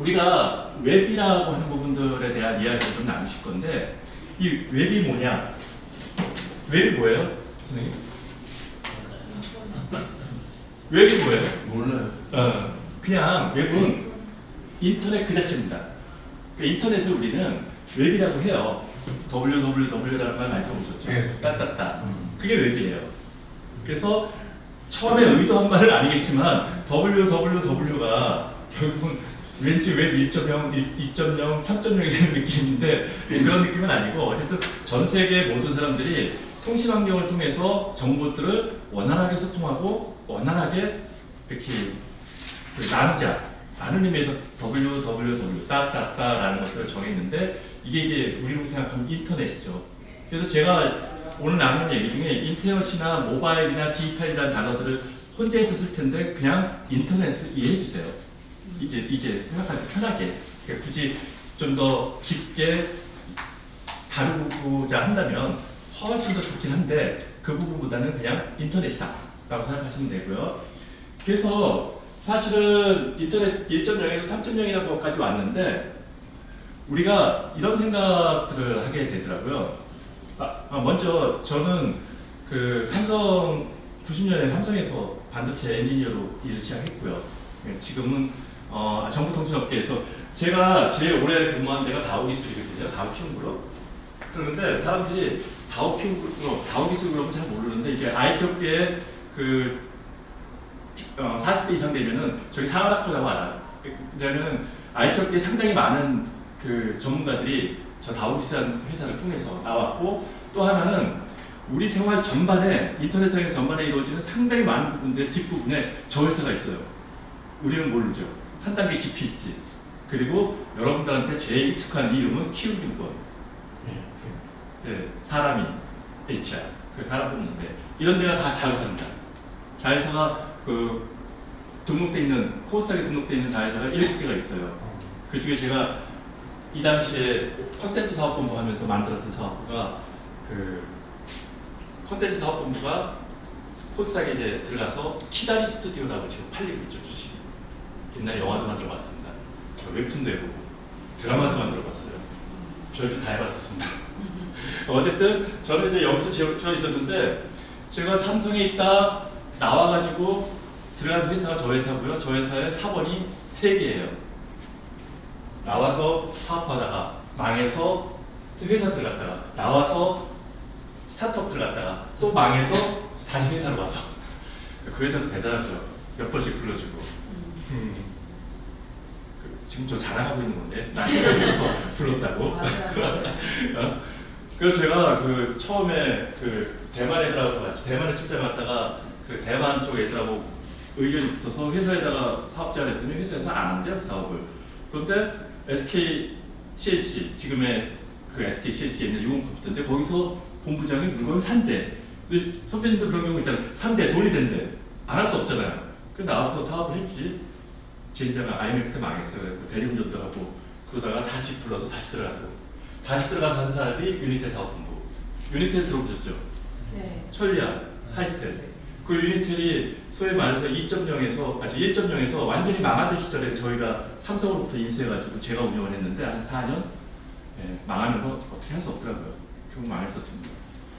우리가 웹이라고 하는 부분들에 대한 이야기를 좀 나누실 건데, 이 웹이 뭐냐? 웹이 뭐예요? 선생님? 웹이 뭐예요? 몰라요. 그냥 웹은 인터넷 그 자체입니다. 그러니까 인터넷을 우리는 웹이라고 해요. www라는 말 많이 들어보셨죠? 네. 따따따. 그게 웹이에요. 그래서 처음에 의도한 말은 아니겠지만 www가 결국은 왠지 웹 1.0, 2.0, 3.0이 되는 느낌인데 그런 느낌은 아니고 어쨌든 전 세계 모든 사람들이 통신 환경을 통해서 정보들을 원활하게 소통하고 원활하게 이렇게 나누자. 라는 의미에서 www 따따따라는 것들을 정했는데 이게 이제 우리로 생각하면 인터넷이죠. 그래서 제가 오늘 나눈 얘기 중에 인터넷이나 모바일이나 디지털이라는 단어들을 혼자서 쓸 텐데 그냥 인터넷을 이해해 주세요. 이제 생각할 때 편하게. 그러니까 굳이 좀 더 깊게 다루고자 한다면 훨씬 더 좋긴 한데 그 부분보다는 그냥 인터넷이다 라고 생각하시면 되고요. 그래서 사실은 인터넷 1.0에서 3.0이라는 것까지 왔는데 우리가 이런 생각들을 하게 되더라고요. 먼저 저는 그 삼성 90년에 삼성에서 반도체 엔지니어로 일을 시작했고요. 지금은 정보통신업계에서 제가 제일 오래 근무한 데가 다우기술이거든요. 다우키움그룹. 그런데 사람들이 다우기술그룹은 잘 모르는데 이제 IT 업계에 그 40대 이상 되면은 저희 사관학교라고 알아요. 왜냐면은 IT 업계에 상당히 많은 그 전문가들이 저 다우기술이라는 회사를 통해서 나왔고 또 하나는 우리 생활 전반에 인터넷상에서 전반에 이루어지는 상당히 많은 부분들의 뒷부분에 저 회사가 있어요. 우리는 모르죠. 한 단계 깊이 있지. 그리고 여러분들한테 제일 익숙한 이름은 키움증권. 네, 사람이 HR 그 사람 뽑는데 이런 데가 다 자회사입니다. 자회사가 그 등록돼 있는 코스닥에 등록돼 있는 자회사가 7개가 있어요. 그 중에 제가 이 당시에 콘텐츠 사업본부 하면서 만들었던 사업부가 그 콘텐츠 사업본부가 코스닥에 이제 들어가서 키다리 스튜디오라고 지금 팔리고 있죠. 주식이. 옛날에 영화도 만들어봤습니다. 웹툰도 해보고 드라마도 만들어봤어요. 별짓 다 해봤었습니다. 어쨌든 저는 이제 여기서 지어 있었는데 제가 삼성에 있다 나와가지고 들어간 회사가 저 회사고요. 저 회사의 사번이 3개예요. 나와서 사업하다가 망해서 회사 들어갔다가 나와서 스타트업 들어갔다가 또 망해서 다시 회사로 와서 그 회사도 대단하죠. 몇 번씩 불러주고 지금 저 자랑하고 있는 건데 나 생각이 있어서 불렀다고. 그래서 제가 그 처음에 그 대만 애들하고 같이 대만에 출장 갔다가 그 대만 쪽 애들하고 의견이 붙어서 회사에다가 사업자가 냈더니 회사에서 안 한대요 그 사업을. 그런데 SK CLC 지금의 그 SK CLC에 있는 유공컴퓨터인데 거기서 본부장이 물건을 산대. 근데 선배님도 그런 경우 있잖아요. 산대 돈이 된대. 안 할 수 없잖아요. 그래서 나와서 사업을 했지. 진짜가 IMF 때 망했어요. 대리운전도 하고 그러다가 다시 불러서 다시 들어가서 한 사람이 유니텔 사업본부. 유니텔 들어보셨죠? 네. 천리안, 하이텔. 그 유니텔이 소위 말해서 1.0에서 완전히 망하던 시절에 저희가 삼성으로부터 인수해가지고 제가 운영을 했는데 한 4년 망하는 거 어떻게 할 수 없더라고요. 결국 망했었습니다.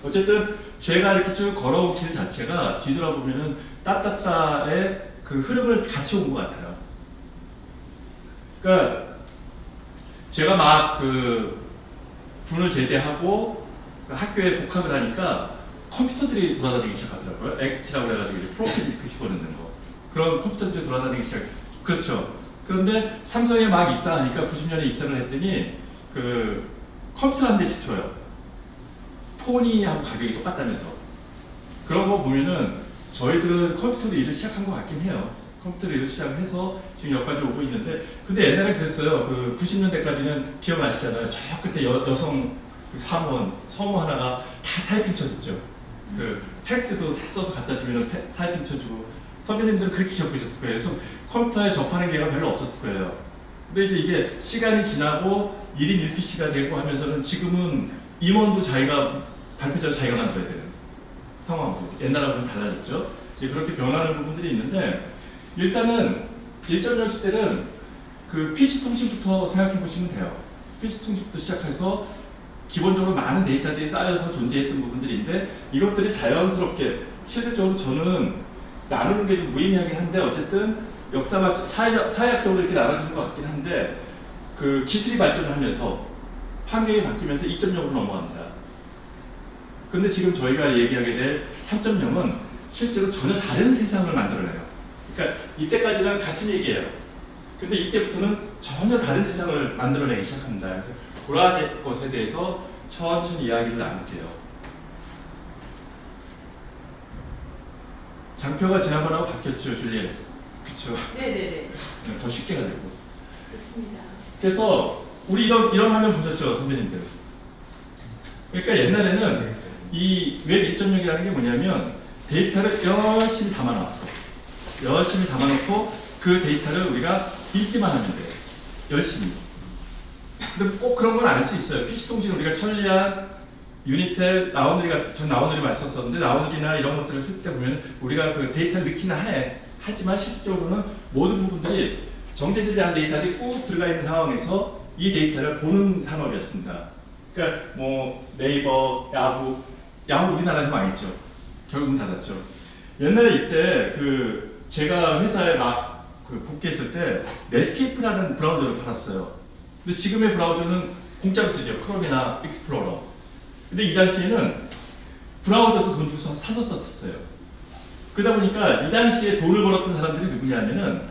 어쨌든 제가 이렇게 쭉 걸어온 길 자체가 뒤돌아보면은 따따따의 그 흐름을 같이 온 것 같아요. 그러니까 제가 막 그 군을 제대하고 그 학교에 복학을 하니까 컴퓨터들이 돌아다니기 시작하더라고요. XT라고 해가지고 이제 프로필 디스크 집어넣는 거. 그런 컴퓨터들이 돌아다니기 시작. 그렇죠. 그런데 삼성에 막 입사하니까 90년에 입사를 했더니 그 컴퓨터 한 대씩 줘요. 폰이하고 가격이 똑같다면서. 그런 거 보면은 저희들은 컴퓨터로 일을 시작한 것 같긴 해요. 컴퓨터로 일을 시작해서 지금 여기까지 오고 있는데 근데 옛날에 그랬어요. 그 90년대까지는 기억나시잖아요. 저 끝에 여성 그 사무원 서무 하나가 다 타이핑 쳐줬죠. 그 팩스도 써서 갖다 주면 타이핑 쳐주고 선배님들은 그렇게 겪으셨을 거예요. 그래서 컴퓨터에 접하는 기회가 별로 없었을 거예요. 근데 이제 이게 시간이 지나고 1인 1PC가 되고 하면서는 지금은 임원도 자기가 발표자를 자기가 만들어야 되는 상황이고 옛날하고 좀 달라졌죠. 이제 그렇게 변하는 부분들이 있는데 일단은 1.0 시대는 그 PC 통신부터 생각해 보시면 돼요. PC 통신부터 시작해서 기본적으로 많은 데이터들이 쌓여서 존재했던 부분들인데 이것들이 자연스럽게 실질적으로 저는 나누는 게 좀 무의미하긴 한데 어쨌든 역사학, 사회학적으로 이렇게 나눠지는 것 같긴 한데 그 기술이 발전을 하면서 환경이 바뀌면서 2.0으로 넘어갑니다. 근데 지금 저희가 얘기하게 될 3.0은 실제로 전혀 다른 세상을 만들어내요. 그러니까 이때까지는 같은 얘기예요. 근데 이때부터는 전혀 다른 세상을 만들어내기 시작합니다. 그래서 돌아갈 것에 대해서 천천히 이야기를 나눌게요. 장표가 지난번하고 바뀌었죠, 줄리엣. 그렇죠? 네네네. 더 쉽게 가지고. 좋습니다. 그래서 우리 이런 화면 보셨죠, 선배님들? 그러니까 옛날에는 이 웹 1.0이라는 게 뭐냐면 데이터를 열심히 담아놨어. 열심히 담아놓고 그 데이터를 우리가 읽기만 하면 돼. 열심히. 근데 꼭 그런 건 아닐 수 있어요. PC통신 우리가 천리안, 유니텔, 나우누리 전 나우누리 많이 썼었는데 나우누리나 이런 것들을 쓸 때 보면 우리가 그 데이터를 넣기나 해. 하지만 실질적으로는 모든 부분들이 정제되지 않은 데이터들이 꼭 들어가 있는 상황에서 이 데이터를 보는 산업이었습니다. 그러니까 뭐 네이버, 야후 우리나라에서 망했죠. 결국은 닫았죠. 옛날에 이때 그 제가 회사에 막 그 복귀했을 때 네스케이프라는 브라우저를 팔았어요. 근데 지금의 브라우저는 공짜로 쓰죠. 크롬이나 익스플로러. 근데 이 당시에는 브라우저도 돈 주고 사줬었어요. 그러다 보니까 이 당시에 돈을 벌었던 사람들이 누구냐면은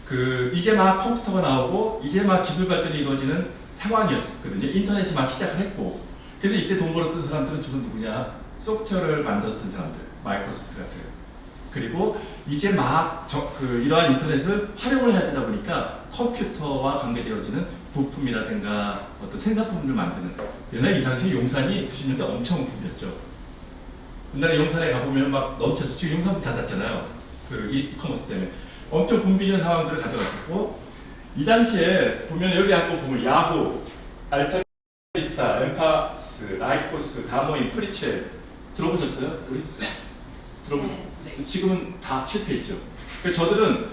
그 이제 막 컴퓨터가 나오고 이제 막 기술 발전이 이루어지는 상황이었거든요. 인터넷이 막 시작을 했고. 그래서 이때 돈 벌었던 사람들은 주로 누구냐? 소프트웨어를 만들었던 사람들, 마이크로소프트 같은. 그리고 이제 막 이러한 인터넷을 활용을 해야 되다 보니까 컴퓨터와 관계되어지는 부품이라든가 어떤 생산품들 만드는. 옛날 이 당시에 용산이 90년대 엄청 붐볐죠. 옛날에 용산에 가보면 막 넘쳤죠. 지금 용산 닫았잖아요. 그 이커머스 때문에. 엄청 붐비는 상황들을 가져갔었고, 이 당시에 보면 여기 앞에 보면 야후, 알타비스타, 엠파스, 라이코스, 다모인, 프리첼 들어보셨어요? 우리? 네. 지금은 다 실패했죠. 그러니까 저들은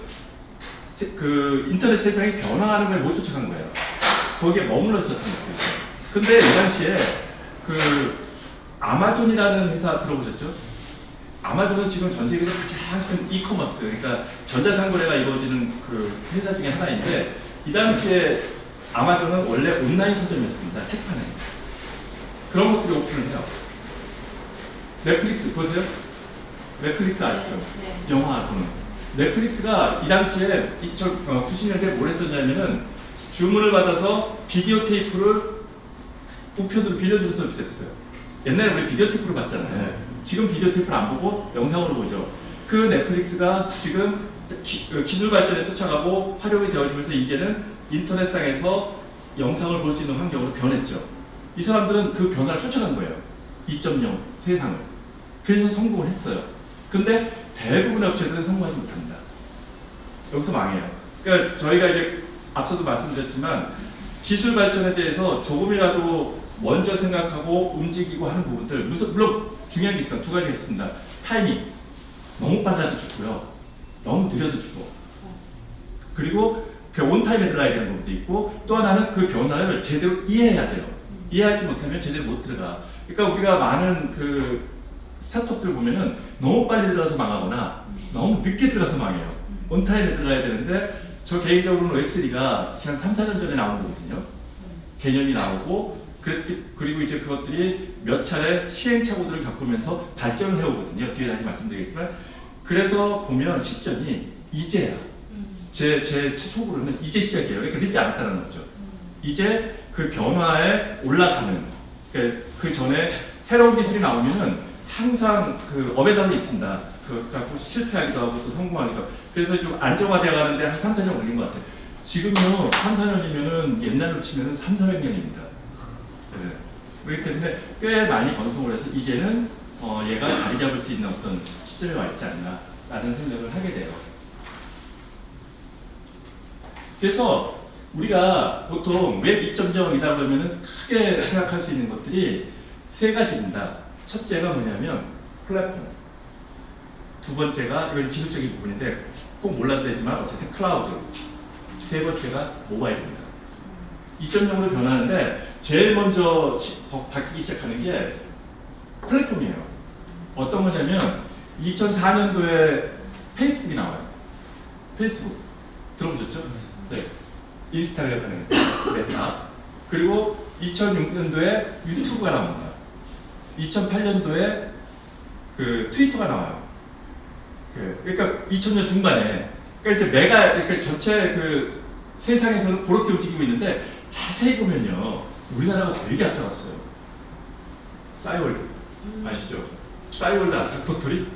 그 인터넷 세상이 변화하는 걸 못 쫓아간 거예요. 거기에 머물러 있었던 거죠. 근데 이 당시에 그 아마존이라는 회사 들어보셨죠? 아마존은 지금 전 세계에서 가장 큰 이커머스, 그러니까 전자상거래가 이루어지는 그 회사 중에 하나인데 이 당시에 아마존은 원래 온라인 서점이었습니다. 책판에. 그런 것들이 오픈을 해요. 넷플릭스 보세요. 넷플릭스 아시죠? 네. 영화 보는. 넷플릭스가 이 당시에 90년대에 뭘 했었냐면은 주문을 받아서 비디오 테이프를 우편으로 빌려주는 서비스였어요. 옛날에 우리 비디오 테이프로 봤잖아요. 지금 비디오 테이프를 안 보고 영상으로 보죠. 그 넷플릭스가 지금 기술 발전에 쫓아가고 활용이 되어지면서 이제는 인터넷상에서 영상을 볼 수 있는 환경으로 변했죠. 이 사람들은 그 변화를 쫓아간 거예요. 2.0 세상을. 그래서 성공을 했어요. 근데 대부분의 업체들은 성공하지 못합니다. 여기서 망해요. 그러니까 저희가 이제 앞서도 말씀드렸지만 기술 발전에 대해서 조금이라도 먼저 생각하고 움직이고 하는 부분들, 물론 중요한 게 있어요. 두 가지가 있습니다. 타이밍. 너무 빨라도 죽고요. 너무 느려도 죽어. 그리고 그 온타임에 들어가야 되는 부분도 있고 또 하나는 그 변화를 제대로 이해해야 돼요. 이해하지 못하면 제대로 못 들어가. 그러니까 우리가 많은 그 스타트업들 보면은 너무 빨리 들어가서 망하거나 너무 늦게 들어가서 망해요. 온타임에 들어가야 되는데 저 개인적으로는 웹3가 한 3, 4년 전에 나온 거거든요. 개념이 나오고 그리고 이제 그것들이 몇 차례 시행착오들을 겪으면서 발전을 해오거든요. 뒤에 다시 말씀드리겠지만 그래서 보면 시점이 이제야. 제 초보로는 이제 시작이에요. 그러니까 늦지 않았다는 거죠. 이제 그 변화에 올라가는 그 전에 새로운 기술이 나오면은 항상 그 업에 담이 있습니다. 그 갖고 실패하기도 하고 또 성공하기도 하고. 그래서 좀 안정화되어 가는데 한 3, 4년 걸린 것 같아요. 지금요 3, 4년이면은 옛날로 치면은 3, 400년입니다. 네. 그렇기 때문에 꽤 많이 번성을 해서 이제는 얘가 자리 잡을 수 있는 어떤 시점에 와 있지 않나라는 생각을 하게 돼요. 그래서 우리가 보통 웹 2.0이다 그러면은 크게 생각할 수 있는 것들이 세 가지입니다. 첫째가 뭐냐면 플랫폼. 두 번째가 이건 기술적인 부분인데 꼭 몰라도 되지만 어쨌든 클라우드. 세 번째가 모바일입니다. 2.0으로 변하는데 제일 먼저 바뀌기 시작하는 게 플랫폼이에요. 어떤 거냐면 2004년도에 페이스북이 나와요. 페이스북 들어보셨죠? 네. 인스타그램 하는 메타. 그리고 2006년도에 유튜브가 나옵니다. 2008년도에 그 트위터가 나와요. 그러니까 2000년 중반에 그러니까 이제 그러니까 전체 그 세상에서는 그렇게 움직이고 있는데 자세히 보면요 우리나라가 되게 앞서갔어요. 싸이월드 아시죠? 싸이월드 아세요? 도토리?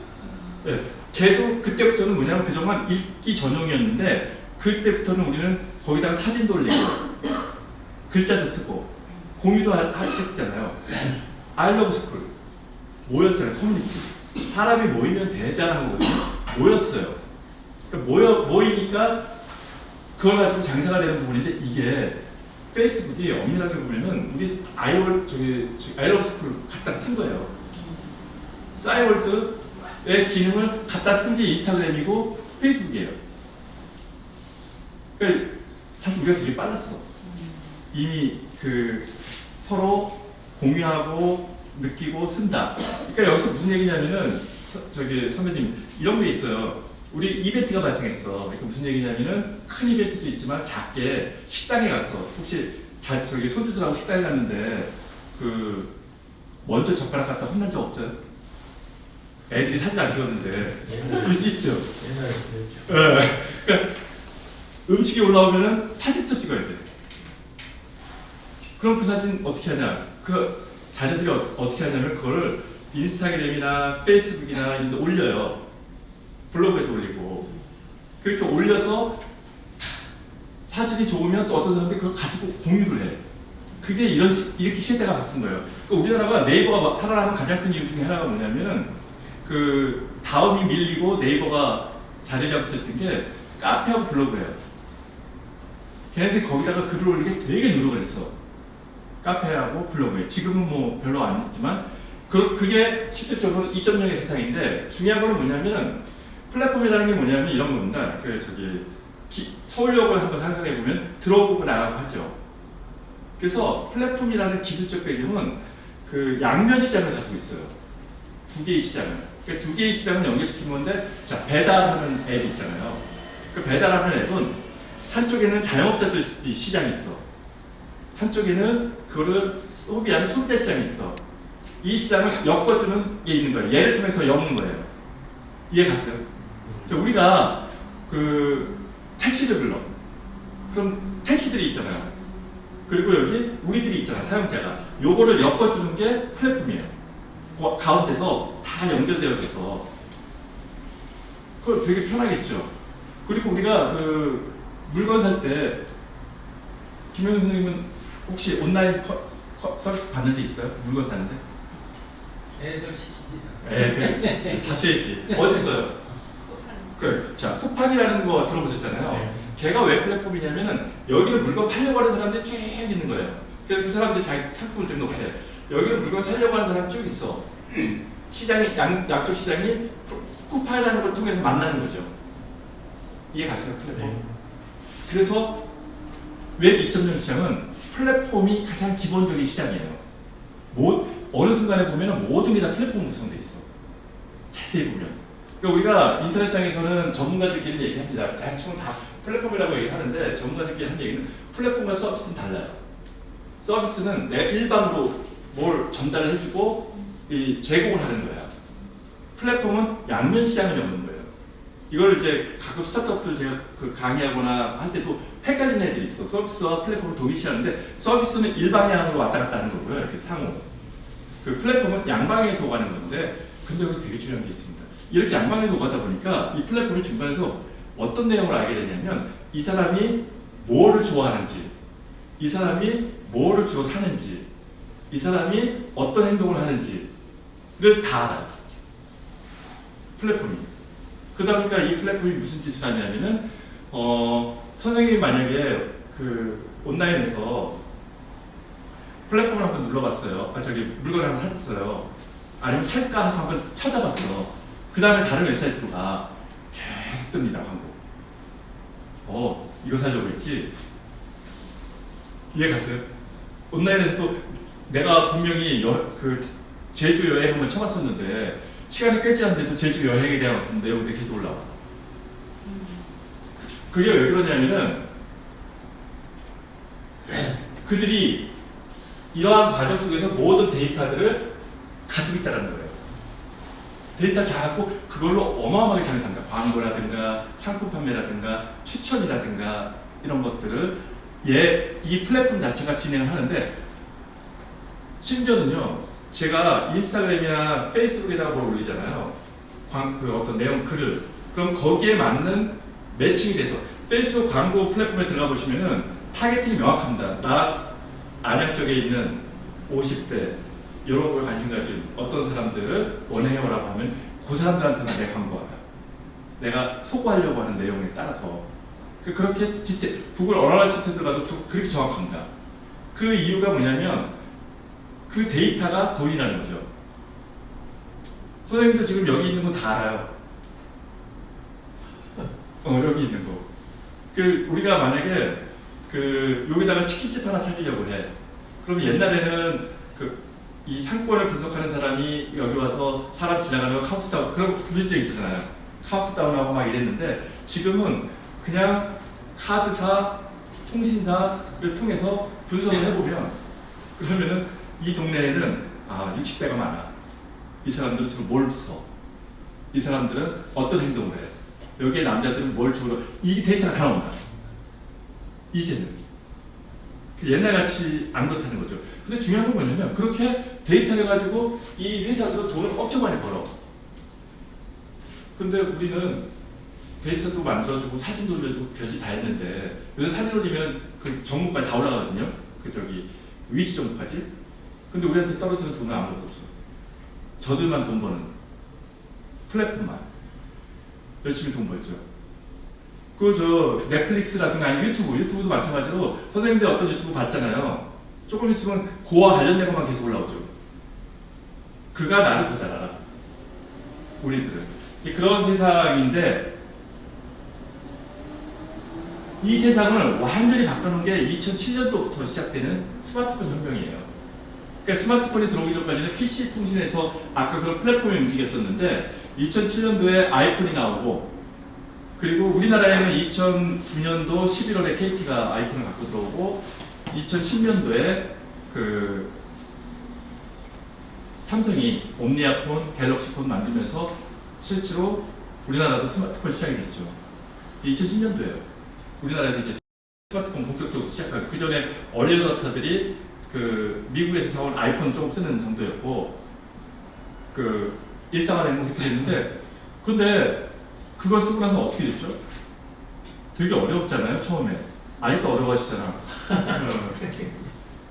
네. 걔도 그때부터는 뭐냐면 그동안 읽기 전용이었는데 그때부터는 우리는 거기다가 사진도 올리고 글자도 쓰고 공유도 했잖아요. I love school 모였잖아요. 커뮤니티 사람이 모이면 대단한 거거든요. 모였어요. 그러니까 모이니까 그걸 가지고 장사가 되는 부분인데 이게 페이스북이 엄밀하게 보면은 우리 아이러브 스쿨 갖다 쓴 거예요. 싸이월드의 기능을 갖다 쓴 게 인스타그램이고 페이스북이에요. 그러니까 사실 우리가 되게 빨랐어. 이미 그 서로 공유하고 느끼고 쓴다. 그러니까 여기서 무슨 얘기냐면은 선배님 이런 게 있어요. 우리 이벤트가 발생했어. 그러니까 무슨 얘기냐면은 큰 이벤트도 있지만 작게 식당에 갔어. 혹시 손주들하고 식당에 갔는데 그 먼저 젓가락 갖다 혼난 적 없죠? 애들이 사진 안 찍었는데 있죠. 네. 그러니까 음식이 올라오면은 사진부터 찍어야 돼. 그럼 그 사진 어떻게 하냐? 그 자녀들이 어떻게 하냐면 그거를 인스타그램이나 페이스북이나 이런 데 올려요. 블로그에도 올리고 그렇게 올려서 사진이 좋으면 또 어떤 사람들이 그걸 가지고 공유를 해. 그게 이렇게 시대가 바뀐 거예요. 그러니까 우리나라가 네이버가 살아남은 가장 큰 이유 중에 하나가 뭐냐면은 그 다음이 밀리고 네이버가 자리를 잡았을 게 카페하고 블로그예요. 걔네들이 거기다가 글을 올리게 되게 노력을 했어. 카페하고 블로그에. 지금은 뭐 별로 안 했지만 그게 실질적으로 2.0의 세상인데 중요한 건 뭐냐면 플랫폼이라는 게 뭐냐면 이런 겁니다. 서울역을 한번 상상해 보면 들어오고 나가고 하죠. 그래서 플랫폼이라는 기술적 배경은 그 양면 시장을 가지고 있어요. 두 개의 시장을. 그러니까 두 개의 시장을 연결시킨 건데, 자 배달하는 앱이 있잖아요. 그 배달하는 앱은 한쪽에는 자영업자들 시장이 있어. 한쪽에는 그거를 소비하는 소비자 시장이 있어. 이 시장을 엮어주는 게 있는 거예요. 얘를 통해서 엮는 거예요. 이해 갔어요? 우리가 그 택시를 불러. 그럼 택시들이 있잖아요. 그리고 여기 우리들이 있잖아요. 사용자가. 요거를 엮어주는 게 플랫폼이에요. 그 가운데서 다 연결되어져서 그거 되게 편하겠죠. 그리고 우리가 그 물건 살 때 김영준 선생님은 혹시 온라인 서비스 받는 데 있어요? 물건 사는데? 애들 시키지. 애들 사셔야지. 어디 있어요? 그래. 자, 쿠팡이라는 거 들어보셨잖아요. 네. 걔가 왜 플랫폼이냐면은 여기를 물건 팔려고 하는 사람들이 쭉 있는 거예요. 그래서 그 사람들이 자기 상품을 등록해. 여기를 물건 사려고 하는 사람이 쭉 있어. 시장이 양쪽 시장이 쿠팡이라는 걸 통해서 만나는 거죠. 이해 가세요, 플랫폼? 네. 그래서 웹 2.0 시장은 플랫폼이 가장 기본적인 시장이에요. 어느 순간에 보면 모든 게 다 플랫폼으로 구성돼 있어. 자세히 보면. 그러니까 우리가 인터넷상에서는 전문가들끼리 얘기합니다. 대충 다 플랫폼이라고 얘기하는데 전문가들끼리 하는 얘기는 플랫폼과 서비스는 달라요. 서비스는 내가 일방으로 뭘 전달을 해주고 제공을 하는 거야. 플랫폼은 양면 시장을 여는 거예요. 이걸 이제 가끔 스타트업들 제가 강의하거나 할 때도 헷갈리는 애들이 있어. 서비스와 플랫폼을 동일시하는데 서비스는 일방향으로 왔다 갔다 하는 거고요. 이렇게 상호. 그 플랫폼은 양방향에서 오가는 건데 근데 여기서 되게 중요한 게 있습니다. 이렇게 양방향에서 오가다 보니까 이 플랫폼이 중간에서 어떤 내용을 알게 되냐면 이 사람이 뭐를 좋아하는지 이 사람이 뭐를 주로 사는지 이 사람이 어떤 행동을 하는지를 다 알아요. 플랫폼이. 그러다 보니까 이 플랫폼이 무슨 짓을 하냐면은 선생님이 만약에 그 온라인에서 플랫폼을 한번 눌러봤어요. 물건을 한번 샀어요. 아니면 살까 하고 한번 찾아봤어. 그 다음에 다른 웹사이트로 가. 계속 뜹니다, 광고. 이거 사려고 했지. 이해 갔어요? 온라인에서도 내가 분명히 그 제주 여행 한번 쳐봤었는데 시간이 꿰지 않는데도 제주 여행에 대한 어떤 내용들이 계속 올라와. 그게 왜 그러냐면은 그들이 이러한 과정 속에서 모든 데이터들을 가지고 있다는 거예요. 데이터를 다 갖고 그걸로 어마어마하게 장사한다. 광고라든가 상품 판매라든가 추천이라든가 이런 것들을 이 플랫폼 자체가 진행을 하는데, 심지어는요 제가 인스타그램이나 페이스북에다가 뭘 올리잖아요. 그 어떤 내용 글을. 그럼 거기에 맞는 매칭이 돼서 페이스북 광고 플랫폼에 들어가 보시면은 타겟팅이 명확합니다. 나 안양 쪽에 있는 50대 이런 걸 관심 가진 어떤 사람들을 원해요라고 하면 그 사람들한테만 내 광고가 가요. 내가 소구하려고 하는 내용에 따라서. 그렇게 구글 어나리시스트 들어가도 그렇게 정확합니다. 그 이유가 뭐냐면 그 데이터가 돈이라는 거죠. 선생님들 지금 여기 있는 거 다 알아요. 여기 있는 거. 우리가 만약에 여기다가 치킨집 하나 차리려고 해. 그러면 옛날에는 이 상권을 분석하는 사람이 여기 와서 사람 지나가는 거 카운트다운, 그런 무슨 얘기 있잖아요. 카운트다운하고 막 이랬는데, 지금은 그냥 카드사, 통신사를 통해서 분석을 해보면, 그러면은 이 동네에는 60대가 많아. 이 사람들은 지금 뭘 써? 이 사람들은 어떤 행동을 해? 여기에 남자들은 뭘 주로? 이 데이터가 다 나온다. 이제는 옛날같이 안 그렇다는 거죠. 근데 중요한 건 뭐냐면 그렇게 데이터를 가지고 이 회사들은 돈을 엄청 많이 벌어. 근데 우리는 데이터도 만들어주고 사진도 올려주고 별짓 다 했는데, 요새 사진 올리면 그 정보까지 다 올라가거든요. 위치 정보까지. 근데 우리한테 떨어지는 돈은 아무것도 없어. 저들만 돈 버는 플랫폼만 열심히 돈 벌죠. 넷플릭스라든가 아니 유튜브도 마찬가지로, 선생님들 어떤 유튜브 봤잖아요. 조금 있으면 그와 관련된 것만 계속 올라오죠. 그가 나를 더 잘 알아. 우리들은 이제 그런 세상인데, 이 세상을 완전히 바꿔놓은 게 2007년도부터 시작되는 스마트폰 혁명이에요. 그러니까 스마트폰이 들어오기 전까지는 PC 통신에서 아까 그런 플랫폼이 움직였었는데, 2007년도에 아이폰이 나오고, 그리고 우리나라에는 2009년도 11월에 KT가 아이폰을 갖고 들어오고, 2010년도에 삼성이 옴니아폰, 갤럭시폰 만들면서 실제로 우리나라도 스마트폰 시작이 됐죠. 2010년도에요. 우리나라에서 이제 스마트폰 본격적으로 시작하고, 그 전에 얼리어답터들이 미국에서 사온 아이폰 조금 쓰는 정도였고, 일상화된 그렇게 됐는데, 근데 그걸 쓰고 나서 어떻게 됐죠? 되게 어려웠잖아요, 처음에. 아직도 어려워하시잖아.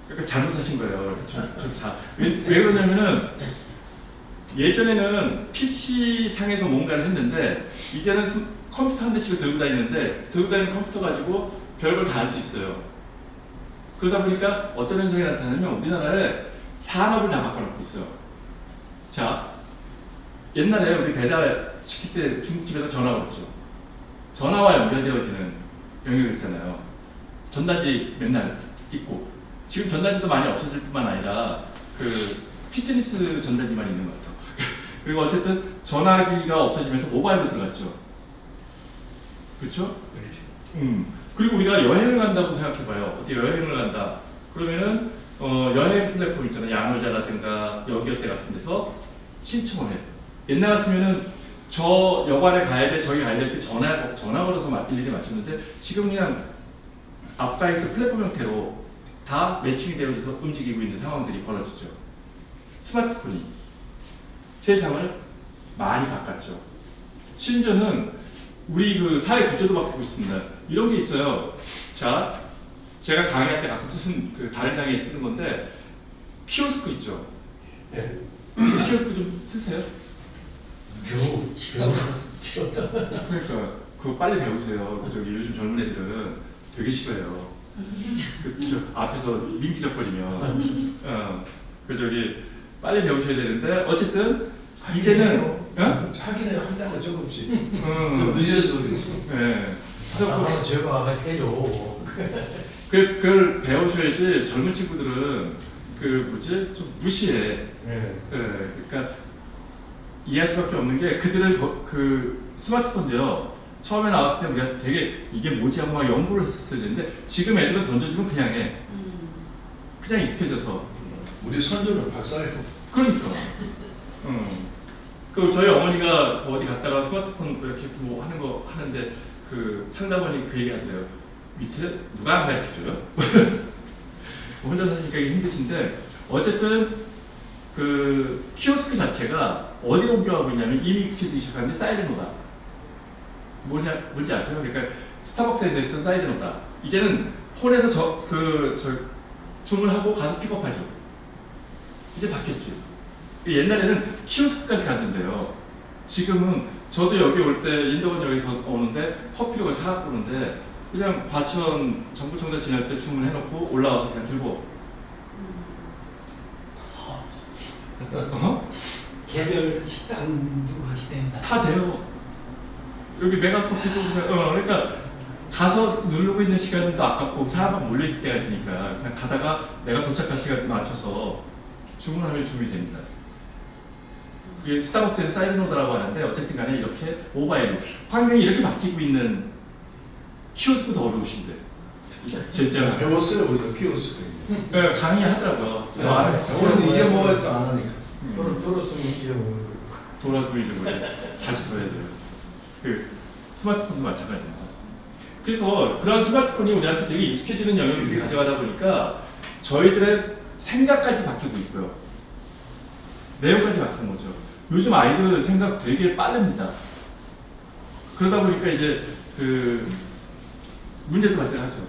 그러니까 잘못하신 거예요. 왜 그러냐면은, 예전에는 PC상에서 뭔가를 했는데, 이제는 컴퓨터 한 대씩을 들고 다니는데, 들고 다니는 컴퓨터 가지고 별걸 다 할 수 있어요. 그러다 보니까 어떤 현상이 나타나냐면, 우리나라에 산업을 다 바꿔놓고 있어요. 자, 옛날에 우리 배달 시킬 때 중국집에서 전화가 왔죠. 전화와 연결되어지는 영역이 있잖아요. 전단지 맨날 있고, 지금 전단지도 많이 없어질 뿐만 아니라 피트니스 전단지만 있는 것 같아요. 그리고 어쨌든 전화기가 없어지면서 모바일로 들어갔죠. 그렇죠? 그리고 우리가 여행을 간다고 생각해봐요. 어디 여행을 간다. 그러면은 여행 플랫폼 있잖아요. 야노자라든가 여기어때 같은 데서 신청을 해. 옛날 같으면은 저 여관에 가야 돼, 저기 가야 될 때 전화 걸어서 일일이 맞췄는데, 지금 그냥 앞가에 있던 플랫폼 형태로 다 매칭이 되어서 움직이고 있는 상황들이 벌어지죠. 스마트폰이 세상을 많이 바꿨죠. 심지어는 우리 사회 구조도 바꾸고 있습니다. 이런 게 있어요. 자, 제가 강의할 때 가끔 쓰는 다른 강의에 쓰는 건데, 키오스크 있죠. 네. 키오스크 좀 쓰세요? 그러니까 그거 빨리 배우세요. 요즘 젊은 애들은 되게 싫어요. 앞에서 민기적거리면. 빨리 배우셔야 되는데, 어쨌든 이제는 하긴 해요. 한다고 조금씩. 좀 늦어서 그렇지. 네. 그래서 제가 해줘. 그걸 배우셔야지. 젊은 친구들은 그 뭐지 좀 무시해. 네. 그러니까 이해할 수밖에 없는 게 그들은 그 스마트폰도요. 처음에 나왔을 때 우리가 되게 이게 뭐지 하고 막 연구를 했었어야 되는데 지금 애들은 던져주면 그냥 해. 그냥 익숙해져서. 우리 손주는 박사예요. 그러니까. 그 저희 어머니가 어디 갔다가 스마트폰 이렇게 뭐 하는 거 하는데 그 상담원이 그 얘기 하더래요. 밑에 누가 안 가르쳐줘요? 혼자 사시니까 이게 힘드신데 어쨌든 그 키오스크 자체가 어디로 옮겨가고 있냐면 이미 익숙해지기 시작하는데 사이렌오다. 뭔지 아세요? 그러니까 스타벅스에서 있던 사이렌오다. 이제는 폰에서 주문하고 가서 픽업하죠. 이제 바뀌었지. 옛날에는 키오스크까지 갔는데요. 지금은 저도 여기 올 때 인도원역에서 오는데 커피를 사갖고 오는데 그냥 과천 정부청사 지날 때 주문해놓고 올라와서 그냥 들고. 개별 식당도 그렇게 된다. 다 돼요. 여기 메가커피도 그냥 그러니까 가서 누르고 있는 시간은 또 아깝고 사람만 몰려있을 때가 있으니까 그냥 가다가 내가 도착할 시간 맞춰서 주문하면 주문이 됩니다. 그게 스타벅스에서 사이렌오더라고 하는데 어쨌든 간에 이렇게 모바일 환경이 이렇게 바뀌고 있는 키오스크 더 어려우신데 진짜 배웠어요, 우리도 키웠어요. 강의하더라고요. 저 아는 오늘 이게 뭐가 또 안 하니까. 들었으면 잊어먹는 거. 돌아서 이제 자주 써야 돼요. 그 스마트폰도 마찬가지입니다. 그래서 그런 스마트폰이 우리한테 되게 익숙해지는 영역을 가져가다 보니까 저희들의 생각까지 바뀌고 있고요. 내용까지 바뀐 거죠. 요즘 아이들 생각 되게 빠릅니다. 그러다 보니까 이제 그 문제도 발생하죠.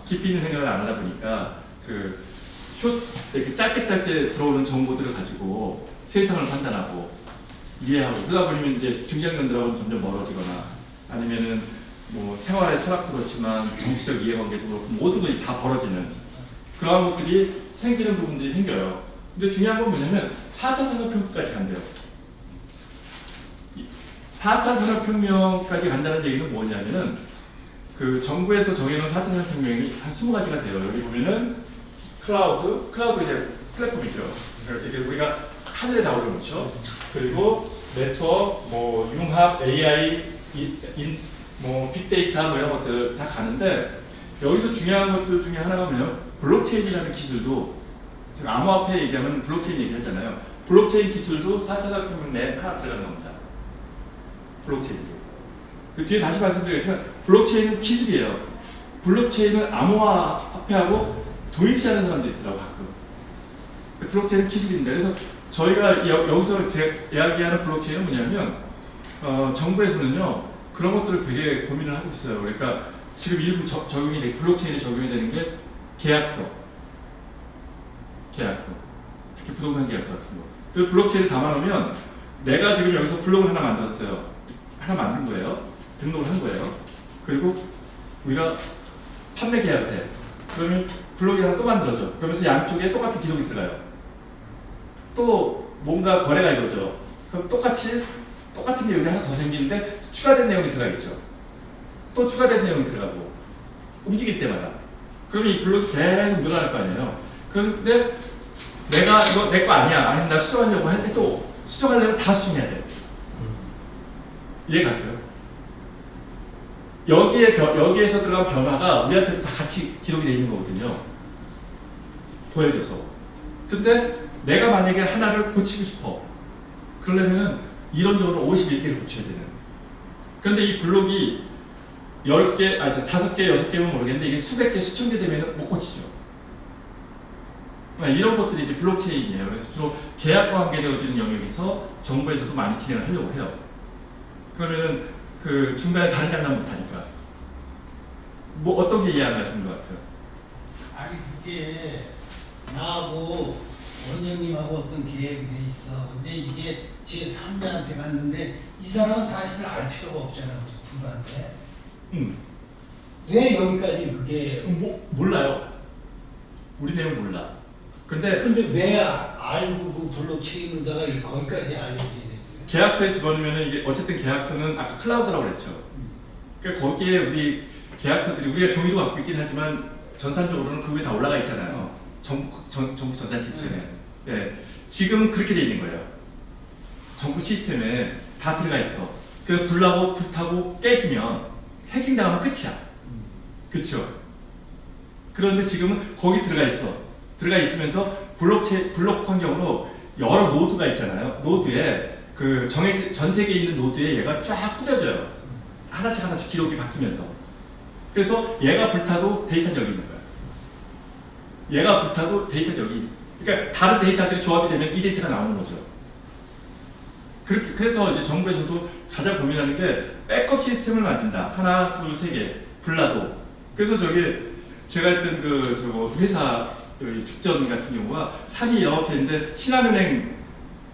깊이 있는 생각을 안 하다 보니까 이렇게 짧게 들어오는 정보들을 가지고 세상을 판단하고 이해하고 그러다 보면 이제 중장년들하고는 점점 멀어지거나 아니면은 뭐 생활의 철학도 그렇지만 정치적 이해관계도 그렇고 모두가 다 벌어지는 그러한 것들이 생기는 부분들이 생겨요. 근데 중요한 건 뭐냐면 4차 산업혁명까지 간대요. 4차 산업혁명까지 간다는 얘기는 뭐냐면은 그 정부에서 정해놓은 4차 산업혁명이 한 20가지가 돼요. 여기 보면은 클라우드 이제 플랫폼이죠. 이게 우리가 하늘에 다 올려놓죠. 그리고 네트워크, 뭐 융합, AI, 뭐 빅데이터 뭐 이런 것들 다 가는데 여기서 중요한 것들 중에 하나가 뭐냐면 블록체인이라는 기술도 지금 암호화폐 얘기하면 블록체인 얘기하잖아요. 블록체인 기술도 4차 산업혁명 내에 하나 들어가는 겁니다. 블록체인도. 그 뒤에 다시 말씀드리겠지만 블록체인은 기술이에요. 블록체인은 암호화폐하고 동일시하는 사람들이 있더라고 가끔. 블록체인은 기술입니다. 그래서 저희가 여기서 제가 이야기하는 블록체인은 뭐냐면 정부에서는요 그런 것들을 되게 고민을 하고 있어요. 그러니까 지금 일부 블록체인이 적용이 되는 게 계약서, 특히 부동산 계약서 같은 거. 그 블록체인을 담아놓으면 내가 지금 여기서 블록을 하나 만들었어요. 하나 만든 거예요. 등록을 한 거예요. 그리고 우리가 판매 계약을 해. 그러면 블록이 하나 또 만들어져. 그러면서 양쪽에 똑같은 기록이 들어가요. 또 뭔가 거래가 이루어져. 그럼 똑같은 게 여기 하나 더 생기는데 추가된 내용이 들어가겠죠. 또 추가된 내용이 들어가고 움직일 때마다. 그러면 이 블록이 계속 늘어날 거 아니에요. 그런데 내가 이거 내 거 아니야. 아니면 나 수정하려고 해도 수정하려면 다 수정해야 돼. 이해 가세요? 여기에서 들어간 변화가 우리한테도 다 같이 기록이 되어 있는 거거든요. 더해져서. 근데 내가 만약에 하나를 고치고 싶어. 그러려면은 이론적으로 51개를 고쳐야 되는. 그런데 이 블록이 10개, 5개, 6개면 모르겠는데 이게 수백 개, 수천 개 되면 못 고치죠. 이런 것들이 이제 블록체인이에요. 그래서 주로 계약과 관계되어지는 영역에서 정부에서도 많이 진행을 하려고 해요. 그러면은 그 중간에 다른 장난 못하니까. 뭐 어떤 게 이해 안 가시는 것 같아요? 아니 그게 나하고 원장님하고 어떤 계획이 돼 있어. 근데 이게 제 3자한테 갔는데 이 사람은 사실 알 필요가 없잖아. 둘한테. 왜 여기까지 그게 몰라요. 우리 내용 몰라. 근데 왜 알고 그 블록체인에다가 거기까지 알려줘야 돼? 계약서에 집어넣으면 이게 어쨌든 계약서는 아까 클라우드라고 그랬죠. 그러니까 거기에 우리 계약서들이 우리가 종이로 갖고 있긴 하지만 전산적으로는 그 위에 다 올라가 있잖아요. 정부 전산 시스템에. 예, 지금 그렇게 돼 있는 거예요. 정부 시스템에 다 들어가 있어. 그 불타고 깨지면 해킹 당하면 끝이야. 그렇죠? 그런데 지금은 거기 들어가 있어. 들어가 있으면서 블록 환경으로 여러 노드가 있잖아요. 노드에 그 전 세계에 있는 노드에 얘가 쫙 뿌려져요. 하나씩 기록이 바뀌면서. 그래서 얘가 불타도 데이터는 여기 있는 거야. 얘가 불타도 데이터는 여기. 그러니까 다른 데이터들이 조합이 되면 이 데이터가 나오는 거죠. 그래서 이제 정부에서도 가장 고민하는 게 백업 시스템을 만든다. 하나, 둘, 세 개. 불나도. 그래서 제가 했던 회사 축전 같은 경우가 산이 이렇게 있는데 신한은행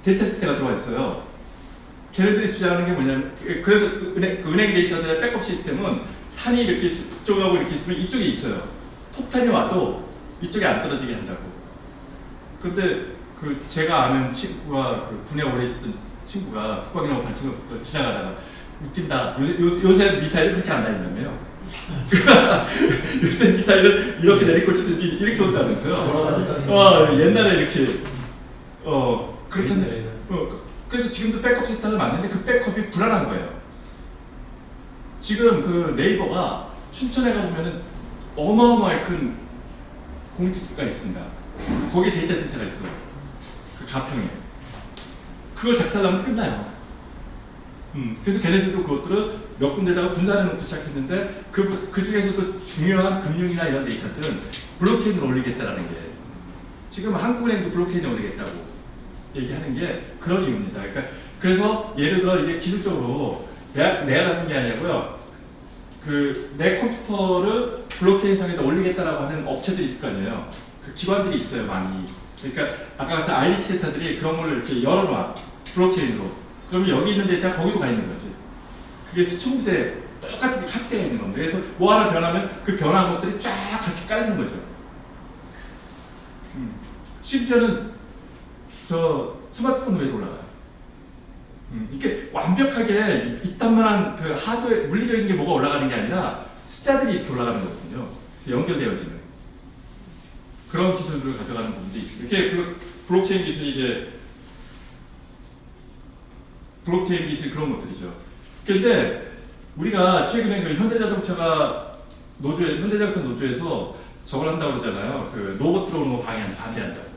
데이터 세트가 들어와 있어요. 걔네들이 주장하는 게 뭐냐면, 그래서 은행 데이터들의 백업 시스템은 산이 이렇게 북쪽하고 이렇게 있으면 이쪽에 있어요. 폭탄이 와도 이쪽에 안 떨어지게 한다고. 근데 제가 아는 친구가 군에 오래 있었던 친구가 국방이라고 반칙부터 지나가다가 웃긴다. 요새 미사일은 그렇게 안 다닌다며요. 요새 미사일은 이렇게 내리꽂히든지 이렇게 온다면서요. 옛날에 이렇게 그렇게 했는데 그래서 지금도 백업 시스템을 만드는데 그 백업이 불안한 거예요. 지금 그 네이버가 춘천에 가보면은 어마어마하게 큰 공지수가 있습니다. 거기에 데이터 센터가 있어요. 그 가평에. 그걸 작살나면 끝나요. 그래서 걔네들도 그것들을 몇 군데다가 분산해 놓고 시작했는데 그 중에서도 중요한 금융이나 이런 데이터들은 블록체인으로 올리겠다라는 게 지금 한국은행도 블록체인에 올리겠다고 얘기하는 게 그런 이유입니다. 그러니까 그래서 예를 들어 이게 기술적으로 내가 갖는 게 아니고요. 내 컴퓨터를 블록체인 상에다 올리겠다라고 하는 업체들이 있을 거 아니에요. 그 기관들이 있어요, 많이. 그러니까 아까 같은 IDC 센터들이 그런 걸 이렇게 열어놔. 블록체인으로. 그러면 여기 있는 데다 거기도 가 있는 거지. 그게 수천 부대 똑같은 카피되어 있는 건데. 그래서 뭐 하나 변하면 그 변한 것들이 쫙 같이 깔리는 거죠. 심지어는 스마트폰 위에도 올라가요. 이게 완벽하게 이딴만한 그 하드웨어, 물리적인 게 뭐가 올라가는 게 아니라 숫자들이 이렇게 올라가는 거거든요. 그래서 연결되어지는 그런 기술들을 가져가는 부분들이 있고, 이렇게 블록체인 기술이 블록체인 기술 그런 것들이죠. 그런데 우리가 최근에 그 현대자동차 노조에서 저걸 한다고 그러잖아요. 그 로봇 들어오는 거 반대한다고.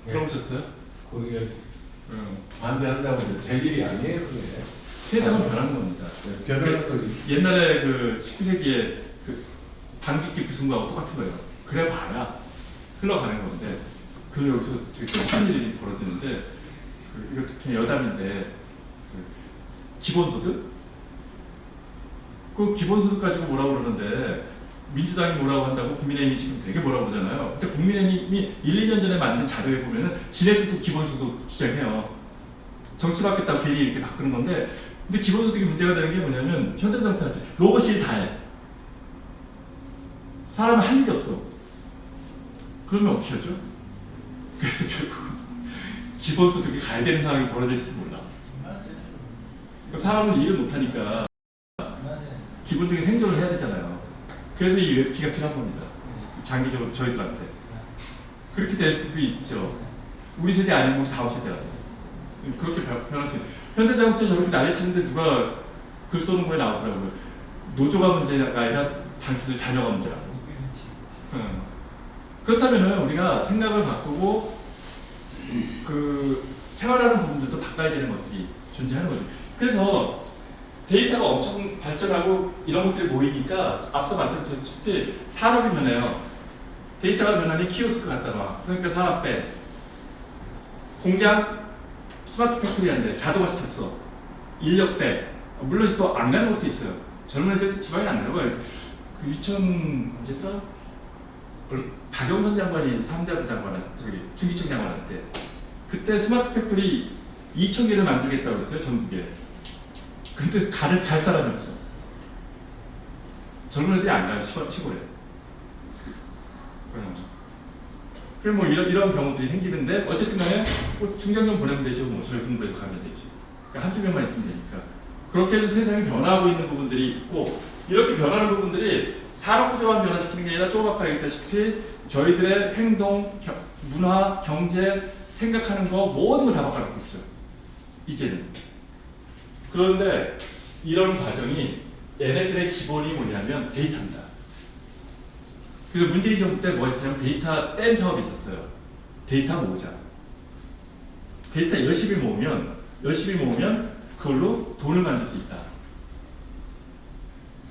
들어보셨어요? 거기에 반대한다고 하는데 될 일이 아니에요, 그게. 세상은 변하는 겁니다. 변화가 또 옛날에 그 19세기에 그 방직기 부순거하고 똑같은 거예요. 그래 봐야 흘러가는 건데, 그럼 여기서 되게 끔찍한 일이 벌어지는데, 이것도 그냥 여담인데, 기본소득? 그 기본소득 가지고 뭐라고 그러는데, 민주당이 뭐라고 한다고 국민의힘이 지금 되게 뭐라고 그러잖아요. 근데 국민의힘이 1, 2년 전에 만든 자료에 보면은 지네들도 기본소득 주장해요. 정치 바뀌었다고 괜히 이렇게 바꾸는 건데, 근데 기본소득이 문제가 되는 게 뭐냐면 현대자동차 로봇이 일 다 해. 사람은 할 일이 없어. 그러면 어떻게 하죠? 그래서 결국은 기본소득이 가야 되는 상황이 벌어질지도 몰라. 사람은 일을 못하니까 기본적인 생존을 해야 되잖아요. 그래서 이 웹키가 필요한 겁니다. 장기적으로 저희들한테. 그렇게 될 수도 있죠. 우리 세대 아니면 우리 다음 세대가 되죠. 그렇게 변할 수 있어요. 현대자동차 저렇게 난리치는데 누가 글 쏘는 거에 나오더라고요. 노조가 문제가 아니라 당신들 자녀가 문제라고. 그렇다면 우리가 생각을 바꾸고 생활하는 부분들도 바꿔야 되는 것들이 존재하는 거죠. 그래서 데이터가 엄청 발전하고 이런 것들이 모이니까 앞서 말씀드렸듯이 산업이 변해요. 데이터가 변하니 키오스크 갖다 놔. 그러니까 사람 빼. 공장 스마트 팩토리 한대. 자동화 시켰어. 인력 빼. 물론 또 안 가는 것도 있어요. 젊은 애들 지방에 안 나가요. 그 2000 언제더라? 박영선 장관이 상자부 장관, 중기청 장관 할 때 그때 스마트 팩토리 2,000개를 만들겠다고 그랬어요. 전국에. 근데 갈 사람이 없어. 젊은 애들이 안 가요. 시골에. 그럼 뭐 이런 경우들이 생기는데 어쨌든 간에 뭐 중장년 보내면 되죠. 뭐 저희 공부해서 가면 되지. 그러니까 한두 명만 있으면 되니까. 그렇게 해서 세상이 변화하고 있는 부분들이 있고, 이렇게 변하는 부분들이 산업구조만 변화시키는 게 아니라 조금 아까 얘기했다시피 저희들의 행동, 문화, 경제, 생각하는 거 모든 걸 다 바꿔놓고 있죠. 이제는. 그런데 이런 과정이 얘네들의 기본이 뭐냐면 데이터입니다. 그래서 문재인 정부 때 뭐 했었냐면 데이터 댐 사업이 있었어요. 데이터 모으자. 데이터 열심히 모으면 그걸로 돈을 만들 수 있다.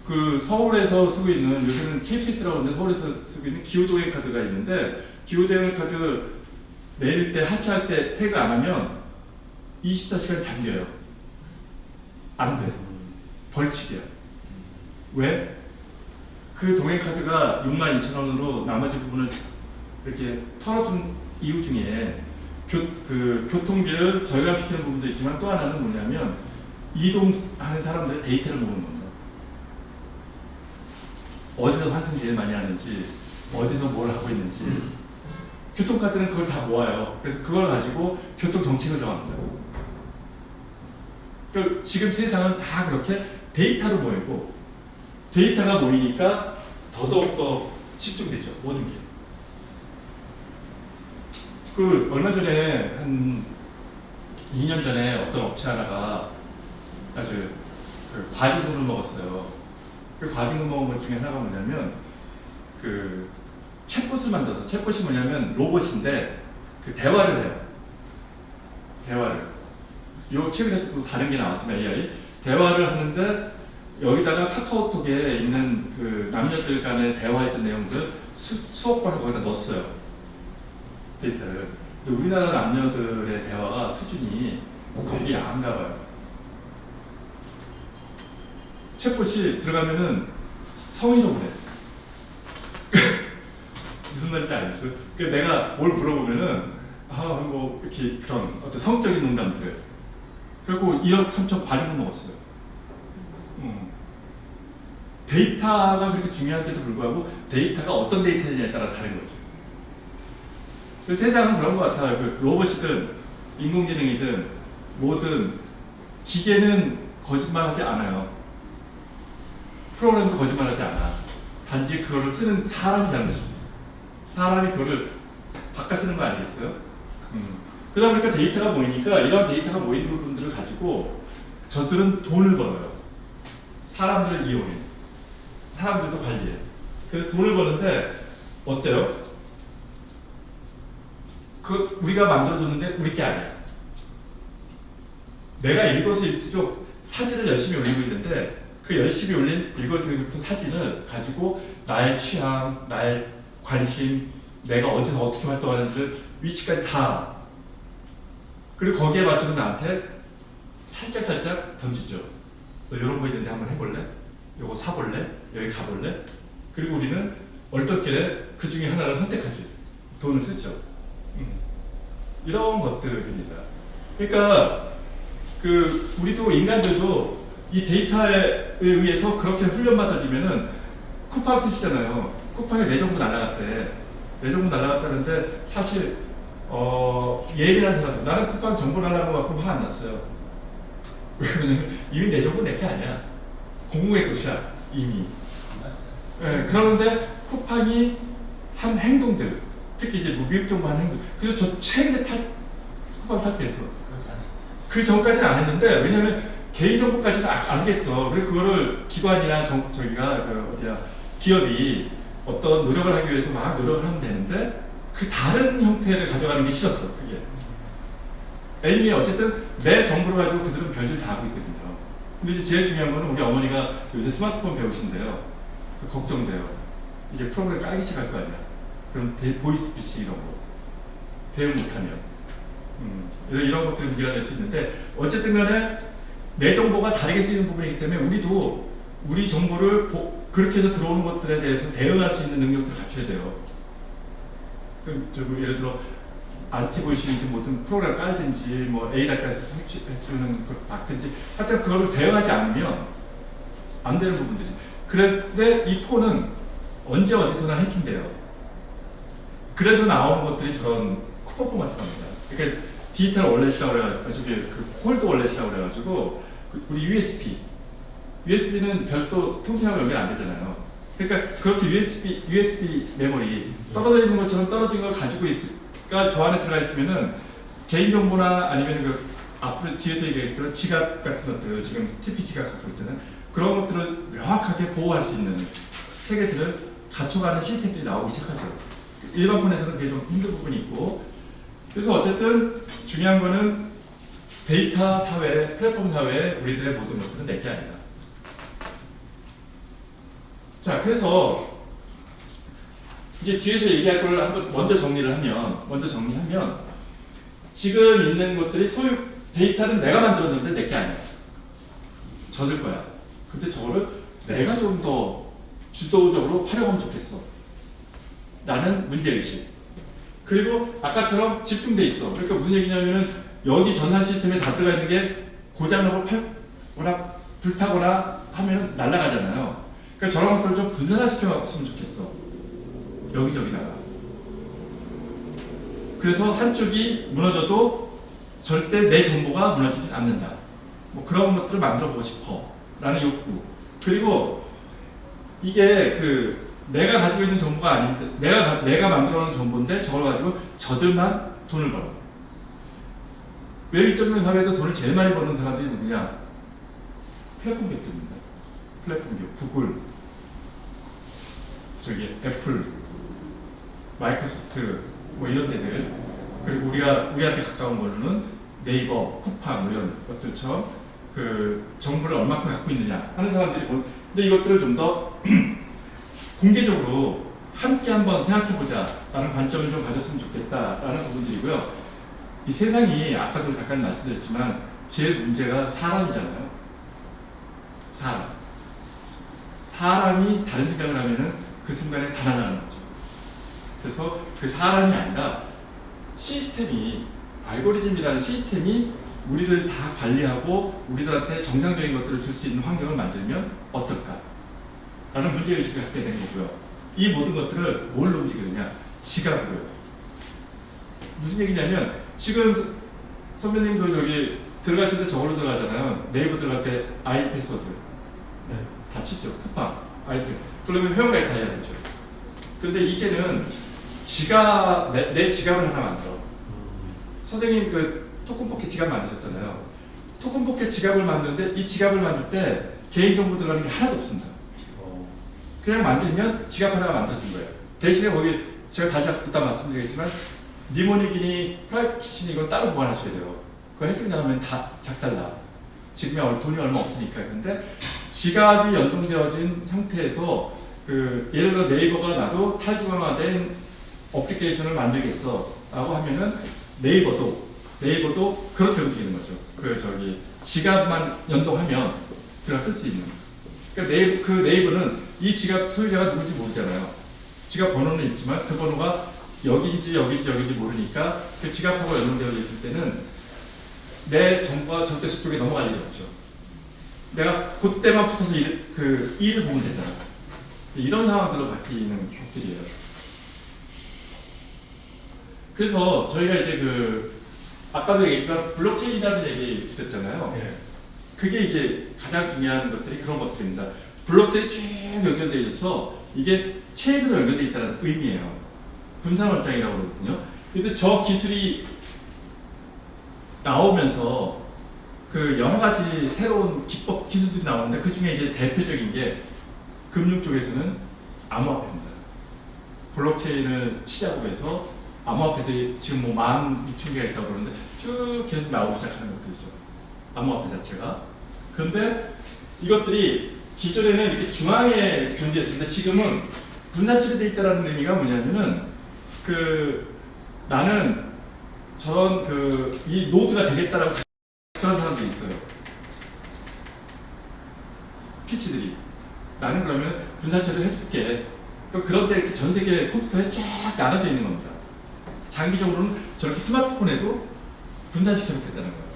그 서울에서 쓰고 있는 요새는 KPS라고 하는데 서울에서 쓰고 있는 기후동행 카드가 있는데 기후동행 카드 내릴 때 하차할 때 태그 안 하면 24시간 잠겨요. 안 돼. 벌칙이야. 왜? 그 동행 카드가 62,000원으로 나머지 부분을 이렇게 털어준 이유 중에 교통비를 절감시키는 부분도 있지만 또 하나는 뭐냐면 이동하는 사람들의 데이터를 모으는 겁니다. 어디서 환승 제일 많이 하는지, 어디서 뭘 하고 있는지. 교통카드는 그걸 다 모아요. 그래서 그걸 가지고 교통정책을 정합니다. 그러니까 지금 세상은 다 그렇게 데이터로 모이고 데이터가 모이니까 더더욱더 집중되죠. 모든 게. 그 얼마 전에 한 2년 전에 어떤 업체 하나가 아주 그 과징금을 먹었어요. 그 과징금 먹은 것 중에 하나가 뭐냐면 그 챗봇을 만들어서 챗봇이 뭐냐면 로봇인데 그 대화를 해요. 대화를. 요 최근에 또 다른 게 나왔지만 AI 대화를 하는데 여기다가 카카오톡에 있는 그 남녀들 간에 대화했던 내용들 수억 번을 거기다 넣었어요. 데이터를. 근데 우리나라 남녀들의 대화가 수준이 되게 야한가 봐요. 챗봇이 들어가면은 성희롱을 해. 무슨 말인지 알겠어? 그 내가 뭘 물어보면은 뭐 이렇게 그런 어떤 성적인 농담들을. 그리고 1억 3천 과징금 먹었어요. 데이터가 그렇게 중요한데도 불구하고 데이터가 어떤 데이터냐에 따라 다른 거죠. 그래서 세상은 그런 것 같아요. 그 로봇이든 인공지능이든 뭐든 기계는 거짓말하지 않아요. 프로그램도 거짓말하지 않아. 단지 그거를 쓰는 사람이 잘못이지. 사람이 그거를 바꿔 쓰는 거 아니겠어요? 그러다 보니까 데이터가 모이니까 이런 데이터가 모이는 부분들을 가지고 저들은 돈을 벌어요. 사람들을 이용해. 사람들도 관리해. 그래서 돈을 버는데 어때요? 그 우리가 만들어줬는데 우리 게 아니야. 내가 일거수일투족 사진을 열심히 올리고 있는데 그 열심히 올린 일거수일투족 사진을 가지고 나의 취향, 나의 관심, 내가 어디서 어떻게 활동하는지를 위치까지 다 알아. 그리고 거기에 맞춰서 나한테 살짝 던지죠. 너 이런 거 있는데 한번 해볼래? 요거 사볼래? 여기 가볼래? 그리고 우리는 어떻게 그 중에 하나를 선택하지. 돈을 쓰죠. 이런 것들입니다. 그러니까 그 우리도 인간들도 이 데이터에 의해서 그렇게 훈련받아지면은 쿠팡 쓰시잖아요. 쿠팡에 내 정보 날라갔대. 내 정보 날라갔다는데 사실 예민한 사람들 나는 쿠팡 정보 날라간 거 갖고 화 안 났어요. 왜냐면 이미 내 정보 내게 아니야. 공공의 것이야 이미. 네, 그러는데 쿠팡이 한 행동들 특히 이제 뭐 미국 정부 한 행동 그래서 저 최근에 쿠팡 탈피했어. 그 전까지는 안 했는데 왜냐면 개인정보까지는 알겠어. 그리고 그거를 기관이나 저기가 그 어디야 기업이 어떤 노력을 하기 위해서 막 노력을 하면 되는데 그 다른 형태를 가져가는 게 싫었어. 그게 애니메이 어쨌든 내 정보를 가지고 그들은 별짓을 다 하고 있거든요. 근데 이제 제일 중요한 거는 우리 어머니가 요새 스마트폰 배우신대요. 그래서 걱정돼요. 이제 프로그램 깔기 시작할 거 아니야. 그럼 보이스피싱 이런 거 대응 못하면 이런 것들이 문제가 될 수 있는데 어쨌든 간에 내 정보가 다르게 쓰이는 부분이기 때문에 우리도 우리 정보를 그렇게 해서 들어오는 것들에 대해서 대응할 수 있는 능력도 갖춰야 돼요. 그럼 예를 들어 안티보이싱이든 뭐든 프로그램 깔든지 뭐 AWS에서 설치해주는 걸 막든지 하여튼 그거를 대응하지 않으면 안 되는 부분들이지. 그런데 이 폰은 언제 어디서나 해킹돼요. 그래서 나오는 것들이 저런 쿠퍼폰 같은 겁니다. 그러니까 디지털 월렛이라고 그래가지고 저기 그 홀드 월렛이라고 그래가지고 우리 USB USB는 별도 통신하고 연결 안 되잖아요. 그러니까 그렇게 USB 메모리 떨어져 있는 것처럼 떨어진 걸 가지고 있으니까 저 안에 들어가 있으면은 개인 정보나 아니면 그 앞으로 뒤에서 얘기했지만 지갑 같은 것들 지금 TP 지갑 갖고 있잖아요. 그런 것들을 명확하게 보호할 수 있는 체계들을 갖춰가는 시스템들이 나오기 시작하죠. 일반 폰에서는 그게 좀 힘든 부분이 있고, 그래서 어쨌든 중요한 거는 데이터 사회, 플랫폼 사회에 우리들의 모든 것들은 내게 아니다. 자, 그래서 이제 뒤에서 얘기할 걸 한번 먼저 정리하면 지금 있는 것들이 소유 데이터는 내가 만들었는데 내게 아니야. 젖을 거야. 근데 저거를 내가 좀 더 주도적으로 활용하면 좋겠어. 라는 문제의식. 그리고 아까처럼 집중돼 있어. 그러니까 무슨 얘기냐면은 여기 전산 시스템에 다 들어가 있는 게 고장나고 팔거나 불타거나 하면은 날아가잖아요. 그러니까 저런 것들을 좀 분산화시켜놨으면 좋겠어. 여기저기다가. 그래서 한쪽이 무너져도 절대 내 정보가 무너지지 않는다. 뭐 그런 것들을 만들어 보고 싶어. 라는 욕구. 그리고 이게 그 내가 가지고 있는 정보가 아닌데 내가 만들어 놓은 정보인데 저걸 가지고 저들만 돈을 벌어. 웹 2.0 사회에서 돈을 제일 많이 버는 사람들이 누구냐? 플랫폼 기업들입니다. 플랫폼 기업, 구글, 저기 애플, 마이크로소프트 뭐 이런 데들, 그리고 우리한테 가까운 걸로는 네이버, 쿠팡 뭐 이런 것들처럼 그 정보를 얼마큼 갖고 있느냐 하는 사람들이 근데 이것들을 좀 더 공개적으로 함께 한번 생각해보자 라는 관점을 좀 가졌으면 좋겠다라는 부분들이고요. 이 세상이 아까도 잠깐 말씀드렸지만 제일 문제가 사람이잖아요. 사람이 다른 생각을 하면은 그 순간에 달아나는 거죠. 그래서 그 사람이 아니라 시스템이, 알고리즘이라는 시스템이 우리를 다 관리하고 우리들한테 정상적인 것들을 줄 수 있는 환경을 만들면 어떨까? 라는 문제의식을 갖게 된 거고요. 이 모든 것들을 뭘로 움직이느냐? 지갑으로요. 무슨 얘기냐면 지금 선배님 그 저기 들어가실 때 저걸로 들어가잖아요. 네이버 들어갈 때 아이 패스워드 다 치죠. 쿠팡, 아이패. 그러면 회원가입 다 해야 되죠. 근데 이제는 내 지갑을 하나 만들어. 선생님 그 토큰포켓 지갑 만드셨잖아요. 토큰포켓 지갑을 만드는데 이 지갑을 만들 때 개인정보 들어가는 게 하나도 없습니다. 그냥 만들면 지갑 하나가 만들어진 거예요. 대신에 거기 제가 다시 이따 말씀드리겠지만 니모닉이니 프라이빗 키시니 이건 따로 보관하셔야 돼요. 그거 해킹당하면 다 작살나. 지금이 돈이 얼마 없으니까. 근데 지갑이 연동되어진 형태에서 그 예를 들어 네이버가 나도 탈중앙화된 어플리케이션을 만들겠어 라고 하면은 네이버도 그렇게 움직이는 거죠. 그 저기 지갑만 연동하면 들어가 쓸 수 있는. 그러니까 그 네이버는 이 지갑 소유자가 누군지 모르잖아요. 지갑 번호는 있지만 그 번호가 여기인지 모르니까 그 지갑하고 연동되어 있을 때는 내 정보가 절대 저쪽에 넘어갈 일이 없죠. 내가 그때만 붙어서 일을 보면 되잖아. 이런 상황들로 바뀌는 것들이에요. 그래서 저희가 이제 아까도 얘기했지만 블록체인이라는 얘기 드렸잖아요. 그게 이제 가장 중요한 것들이 그런 것들입니다. 블록들이 쭉 연결되어 있어서 이게 체인으로 연결되어 있다는 의미예요. 분산원장이라고 그러거든요. 그래서 저 기술이 나오면서 그 여러 가지 새로운 기법 기술들이 나오는데 그 중에 이제 대표적인 게 금융 쪽에서는 암호화폐입니다. 블록체인을 시작으로 해서 암호화폐들이 지금 뭐 16,000개가 있다고 그러는데 쭉 계속 나오기 시작하는 것들이죠. 암호화폐 자체가. 그런데 이것들이 기존에는 이렇게 중앙에 존재했었는데 지금은 분산 처리되어 있다는 의미가 뭐냐면은 나는 저런 이 노드가 되겠다라고 작정한 사람들이 있어요. 피치들이. 나는 그러면 분산 처리를 해줄게. 그런데 이렇게 전 세계 컴퓨터에 쫙 나눠져 있는 겁니다. 장기적으로는 저렇게 스마트폰에도 분산시켜 놓겠다는 거예요.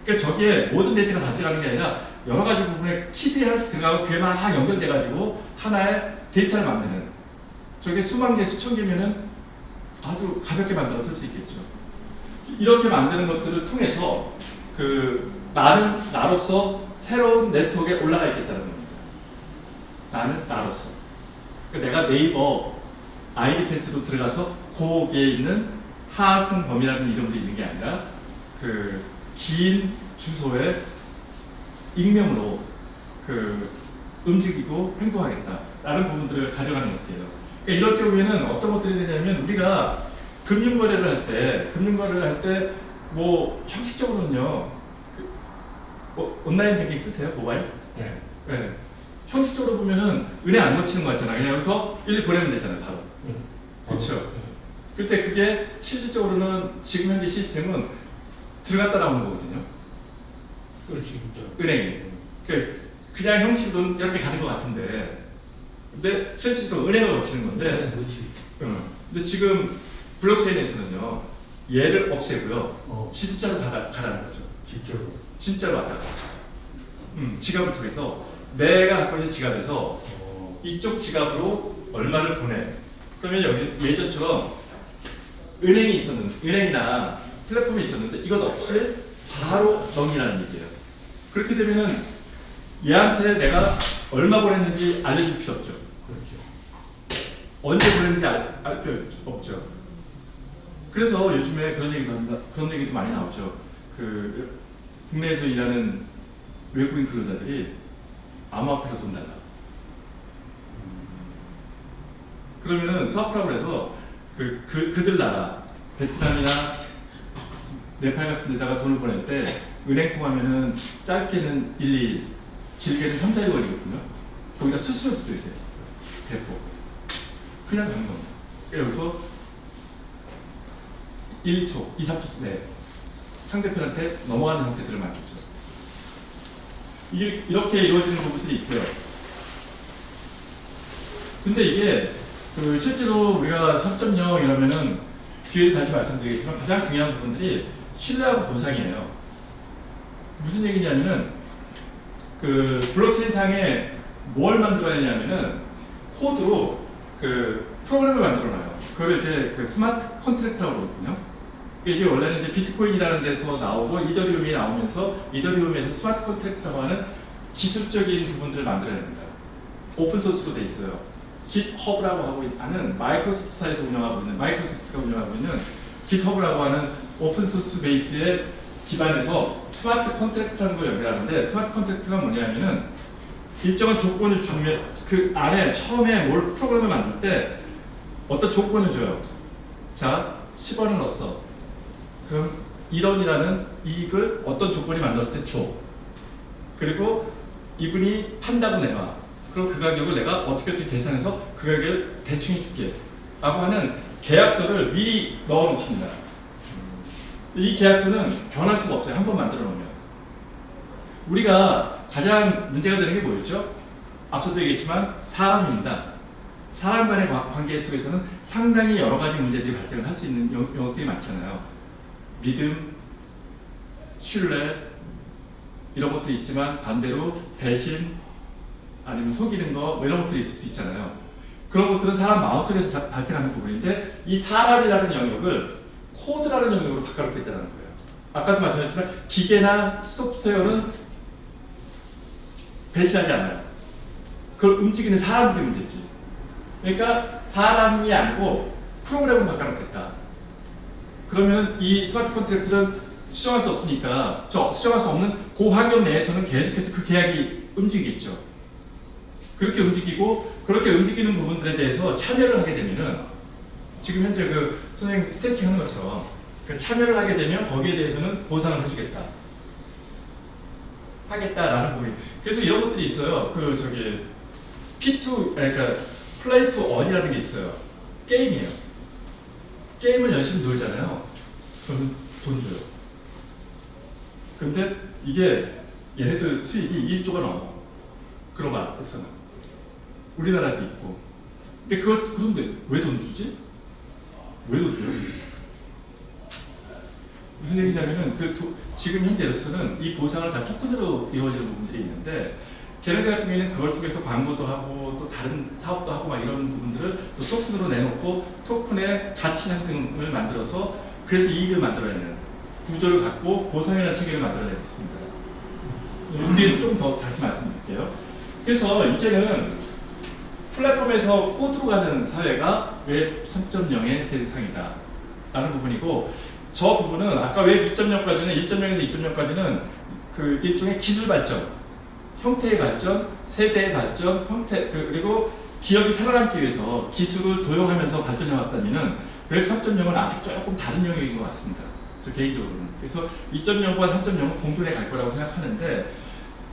그러니까 저기에 모든 데이터가 다 들어가는 게 아니라 여러 가지 부분에 키들이 하나씩 들어가고 그게 막 연결돼가지고 하나의 데이터를 만드는. 저게 수만 개, 수천 개면은 아주 가볍게 만들어 쓸 수 있겠죠. 이렇게 만드는 것들을 통해서 나로서 새로운 네트워크에 올라가 있겠다는 겁니다. 나는 나로서. 그러니까 내가 네이버 아이디 패스로 들어가서 거기에 있는 하승범이라는 이름으로 있는 게 아니라 그 긴 주소에 익명으로 그 움직이고 행동하겠다라는 부분들을 가져가는 것들이에요. 그러니까 이럴 경우에는 어떤 것들이 되냐면 우리가 금융거래를 할 때 뭐 형식적으로는요, 뭐 온라인 뱅킹 쓰세요? 모바일? 네. 네. 형식적으로 보면은 은행 안 놓치는 거 같잖아요. 그냥 여기서 일 보내면 되잖아요, 바로. 그렇죠. 그때 그게 실질적으로는 지금 현재 시스템은 들어갔다 나오는 거거든요. 그렇지, 그렇죠. 은행에. 그냥 형식으로는 이렇게 가는 것 같은데, 근데 실질적으로 은행을 놓치는 건데, 그렇지. 근데 지금 블록체인에서는요, 얘를 없애고요, 어. 진짜로 가라는 거죠. 직접으로. 진짜로 왔다 갔다. 지갑을 통해서 내가 갖고 있는 지갑에서 이쪽 지갑으로 얼마를 보내. 그러면 여기 예전처럼 은행이나 플랫폼이 있었는데 이것 없이 바로 넘기라는 얘기예요. 그렇게 되면은 얘한테 내가 얼마 보냈는지 알려줄 필요 없죠. 그렇죠. 언제 보냈는지 알 필요 없죠. 그래서 요즘에 그런 얘기도 많이 나오죠. 그 국내에서 일하는 외국인 근로자들이 암호화폐로 돈 달라. 그러면은 스와프라고 해서 그들 나라 베트남이나 네팔 같은 데다가 돈을 보낼 때 은행 통하면은 짧게는 1, 2일, 길게는 3, 4일 걸리거든요. 거기다 수수료도 줘야 돼요. 대포. 그냥 가는 겁니다. 여기서 1초, 2, 3초 내 상대편한테 넘어가는 형태들을 만들죠. 이게 이렇게 이루어지는 부분들이 있고요. 근데 이게 실제로 우리가 3.0이라면은 뒤에 다시 말씀드리겠지만 가장 중요한 부분들이 신뢰하고 보상이에요. 무슨 얘기냐면은 그 블록체인 상에 뭘 만들어내냐면은 코드로 그 프로그램을 만들어놔요. 그걸 이제 그 스마트 컨트랙트라고 그러거든요. 이게 원래는 이제 비트코인이라는 데서 나오고 이더리움이 나오면서 이더리움에서 스마트 컨트랙트라고 하는 기술적인 부분들을 만들어냅니다. 오픈 소스로 돼 있어요. 깃허브라고 하고 하는 마이크로소프트사에서 마이크로소프트가 운영하고 있는 깃허브라고 하는 오픈 소스 베이스에 기반해서 스마트 컨트랙트라는 걸 연결하는데 스마트 컨트랙트가 뭐냐면은 일정한 조건을 주면 그 안에 처음에 뭘 프로그램을 만들 때 어떤 조건을 줘요. 자, 10원을 넣었어. 그럼 1원이라는 이익을 어떤 조건이 만들었을 때 줘. 그리고 이분이 판다고 내놔. 그럼 그 가격을 내가 어떻게 계산해서 그 가격을 대충 해줄게 라고 하는 계약서를 미리 넣어 놓습니다. 이 계약서는 변할 수가 없어요. 한 번 만들어 놓으면. 우리가 가장 문제가 되는 게 뭐였죠? 앞서도 얘기했지만 사람입니다. 사람 간의 관계 속에서는 상당히 여러 가지 문제들이 발생을 할 수 있는 영역들이 많잖아요. 믿음, 신뢰 이런 것들이 있지만 반대로 배신 아니면 속이는 거 뭐 이런 것들이 있을 수 있잖아요. 그런 것들은 사람 마음속에서 발생하는 부분인데 이 사람이라는 영역을 코드라는 영역으로 바꿔놓겠다는 거예요. 아까도 말씀드렸지만 기계나 소프트웨어는 배신하지 않아요. 그걸 움직이는 사람들이 문제지. 그러니까 사람이 아니고 프로그램을 바꿔놓겠다. 그러면 이 스마트 컨트랙트는 수정할 수 없으니까 수정할 수 없는 그 환경 내에서는 계속해서 그 계약이 움직이겠죠. 그렇게 움직이고 그렇게 움직이는 부분들에 대해서 참여를 하게 되면은 지금 현재 그 선생님 스태킹 하는 것처럼 그 참여를 하게 되면 거기에 대해서는 보상을 해주겠다. 하겠다라는 부분이. 그래서 이런 것들이 있어요. 그 저기 P2 그러니까 플레이 투 언이라는 게 있어요. 게임이에요. 게임을 열심히 놀잖아요. 그러면 돈 줘요. 근데 이게 얘네들 수익이 1조가 넘어. 글로벌에서는. 우리나라도 있고. 근데 그런데 왜 돈 주지? 왜 돈 줘요? 무슨 얘기냐면은 지금 현재로서는 이 보상을 다 토큰으로 이루어지는 부분들이 있는데 걔네들 같은 경우에는 그걸 통해서 광고도 하고 또 다른 사업도 하고 막 이런 부분들을 또 토큰으로 내놓고 토큰의 가치 상승을 만들어서 그래서 이익을 만들어내는 구조를 갖고 보상이라는 체계를 만들어내고 있습니다. 뒤에서 좀 더 다시 말씀드릴게요. 그래서 이제는 플랫폼에서 코드로 가는 사회가 웹 3.0의 세상이다 라는 부분이고, 저 부분은 아까 웹 2.0까지는 1.0에서 2.0까지는 그 일종의 기술 발전, 형태의 발전, 세대의 발전, 그리고 기업이 살아남기 위해서 기술을 도용하면서 발전해 왔다면은 웹 3.0은 아직 조금 다른 영역인 것 같습니다. 저 개인적으로는. 그래서 2.0과 3.0은 공존해 갈 거라고 생각하는데,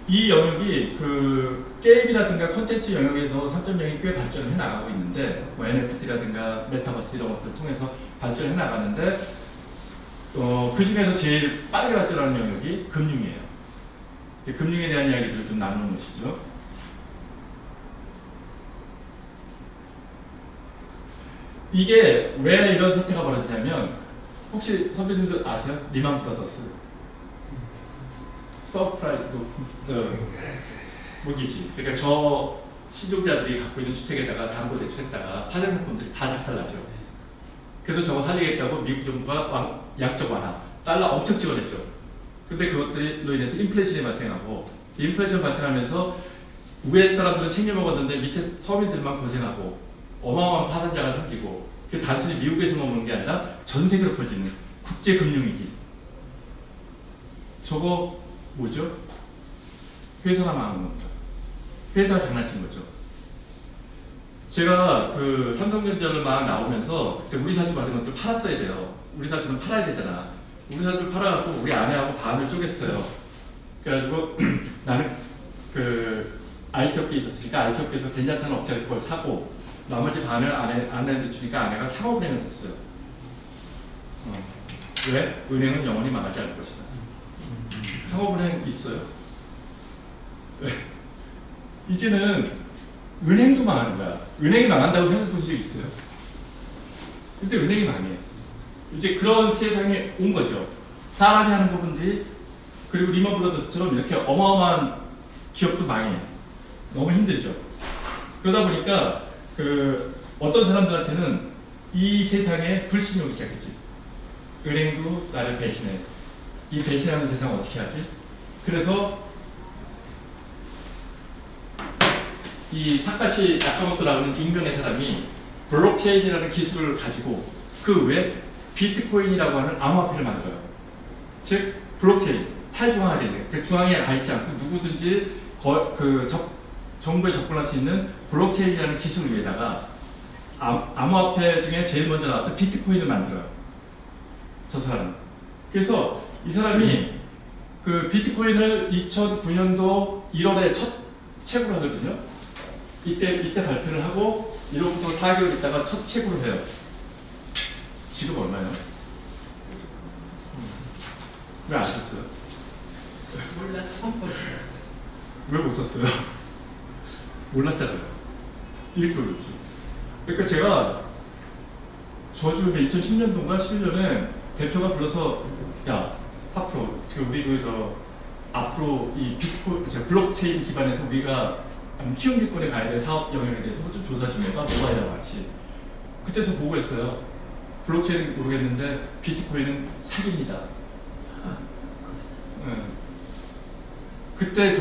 이 영역이 그 게임이라든가 컨텐츠 영역에서 3.0이 꽤 발전을 해 나가고 있는데, 뭐 NFT라든가 메타버스 이런 것들을 통해서 발전해 나가는데, 그 중에서 제일 빠르게 발전하는 영역이 금융이에요. 이제 금융에 대한 이야기들을 좀 나누는 것이죠. 이게 왜 이런 사태가 벌어지냐면, 혹시 선배님들 아세요? 리만 브라더스 서프라이즈 모기지. 그러니까 저 신종자들이 갖고 있는 주택에다가 담보 대출했다가 파생상품들이 다 작살나죠. 그래서 저거 살리겠다고 미국 정부가 양적 완화, 달러 엄청 지원했죠. 그런데 그것들로 인해서 인플레이션이 발생하고, 인플레이션 발생하면서 위에 사람들은 챙겨 먹었는데 밑에 서민들만 고생하고 어마어마한 파산자가 생기고, 그 단순히 미국에서만 오는 게 아니라 전 세계로 퍼지는 국제 금융위기. 저거 뭐죠? 회사가 망한 거죠. 회사 장난친 거죠. 제가 그 삼성전자를 막 나오면서 그때 우리 사주 받은 것들 팔았어야 돼요. 우리 사주는 팔아야 되잖아. 우리 사주를 팔아갖고 우리 아내하고 반을 쪼갰어요. 그래가지고 나는 그 IT 업계에 있었으니까 IT 업계에서 괜찮다는 업체를 걸 사고, 나머지 반을 아내한테 주니까 아내가 상업은행을 샀어요. 왜? 은행은 영원히 망하지 않을 것이다. 상업은행 있어요. 왜? 이제는 은행도 망하는 거야. 은행이 망한다고 생각해 본 적 있어요? 근데 은행이 망해. 이제 그런 세상에 온 거죠. 사람이 하는 부분들이, 그리고 리먼 브라더스처럼 이렇게 어마어마한 기업도 망해. 너무 힘들죠. 그러다 보니까 그 어떤 사람들한테는 이 세상에 불신이 오기 시작했지. 은행도 나를 배신해. 이 배신하는 세상 어떻게 하지? 그래서 이 사카시 나카모토라는 익명의 사람이 블록체인이라는 기술을 가지고 그 외에 비트코인이라고 하는 암호화폐를 만들어요. 즉 블록체인, 탈중앙화되는, 그 중앙에 가 있지 않고 누구든지 정보에 접근할 수 있는 블록체인이라는 기술 위에다가 암호화폐 중에 제일 먼저 나왔던 비트코인을 만들어요. 저 사람은. 그래서 이 사람이 그 비트코인을 2009년도 1월에 첫 채굴을 하거든요. 이때 발표를 하고 1월부터 4개월 있다가 첫 채굴을 해요. 지금 얼마예요? 왜 안 썼어요? 몰랐어. 왜 못 썼어요? 몰랐잖아요. 이렇게 올렸지. 그러니까 제가 저주에 2010년도인가 11년에 대표가 불러서, 야, 앞으로 지금 우리 앞으로 이 비트코인, 블록체인 기반에서 우리가 키움기권에 가야 될 사업 영역에 대해서 좀 조사 좀 해봐. 모바일하고 같이. 그때 저 보고 했어요. 블록체인 모르겠는데 비트코인은 사기입니다. 그때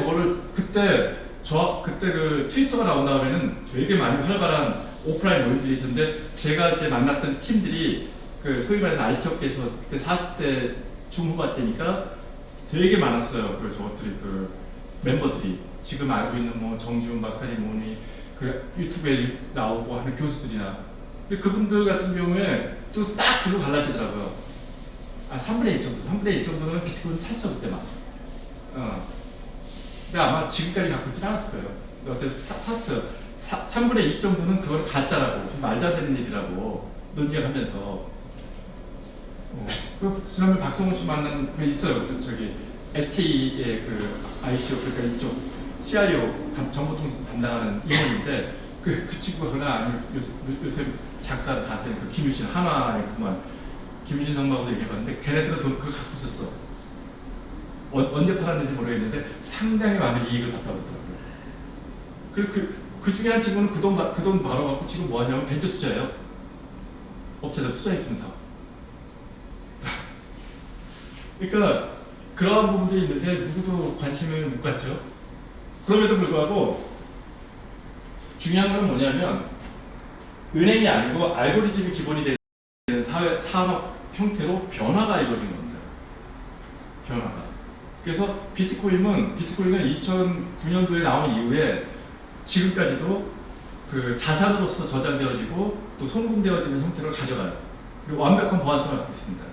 그 트위터가 나온 다음에는 되게 많이 활발한 오프라인 모임들이 있었는데, 제가 이제 만났던 팀들이 그 소위 말해서 IT 업계에서 그때 40대 중후반 때니까 되게 많았어요. 그 저것들이 그 멤버들이 지금 알고 있는 뭐 정지훈 박사님 뭐니 그 유튜브에 나오고 하는 교수들이나. 근데 그분들 같은 경우에 또 딱 둘로 갈라지더라고요. 3분의 1 정도, 3분의 1 정도는 비트코인 샀어 그때 막. 근데 아마 지금까지 갖고 있진 않았을 거예요. 어쨌든 샀어요. 3분의 2 정도는 그걸 가짜라고, 말도 안 되는 일이라고 논쟁하면서. 그 지난번에 박성훈 씨 만난 분 있어요. 저기 SK의 그 ICO, 그러니까 이쪽 CIO 정보통신 담당하는 임원인데, 그 친구가 그러나 아니면 요새 잠깐 다 된 그 김유신 하나의 그만 김유신 상무하고도 얘기해봤는데, 걔네들은 돈 그거 갖고 있었어. 언제 팔았는지 모르겠는데 상당히 많은 이익을 봤다고 그러더라고요. 그리고 그 중에 한 친구는 그 돈 바로 갖고 지금 뭐 하냐면 벤처 투자예요. 업체에다 투자해 준 사업. 그러니까 그러한 부분들이 있는데 누구도 관심을 못 갖죠. 그럼에도 불구하고 중요한 건 뭐냐면 은행이 아니고 알고리즘이 기본이 되는 산업 형태로 변화가 이루어진 겁니다. 변화가. 그래서 비트코인은 2009년도에 나온 이후에 지금까지도 그 자산으로서 저장되어지고 또 송금되어지는 형태로 가져가요. 그리고 완벽한 보안성을 갖고 있습니다.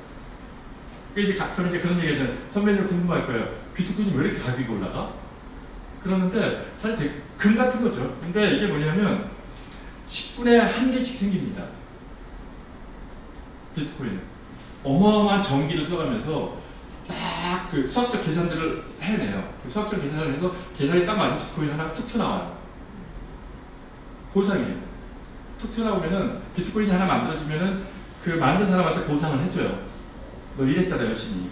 이제 가끔 이제 그런 얘기 하잖아요. 선배님 궁금할 거예요. 비트코인이 왜 이렇게 가격이 올라가? 그러는데 사실 되게 금 같은 거죠. 근데 이게 뭐냐면 10분에 1개씩 생깁니다. 비트코인은. 어마어마한 전기를 써가면서 딱 그 수학적 계산들을 해내요. 그 수학적 계산을 해서 계산이 딱 맞은 비트코인 하나 툭 튀어나와요. 보상이에요. 툭 튀어나오면은 비트코인이 하나 만들어지면은 그 만든 사람한테 보상을 해줘요. 너 일했잖아 열심히.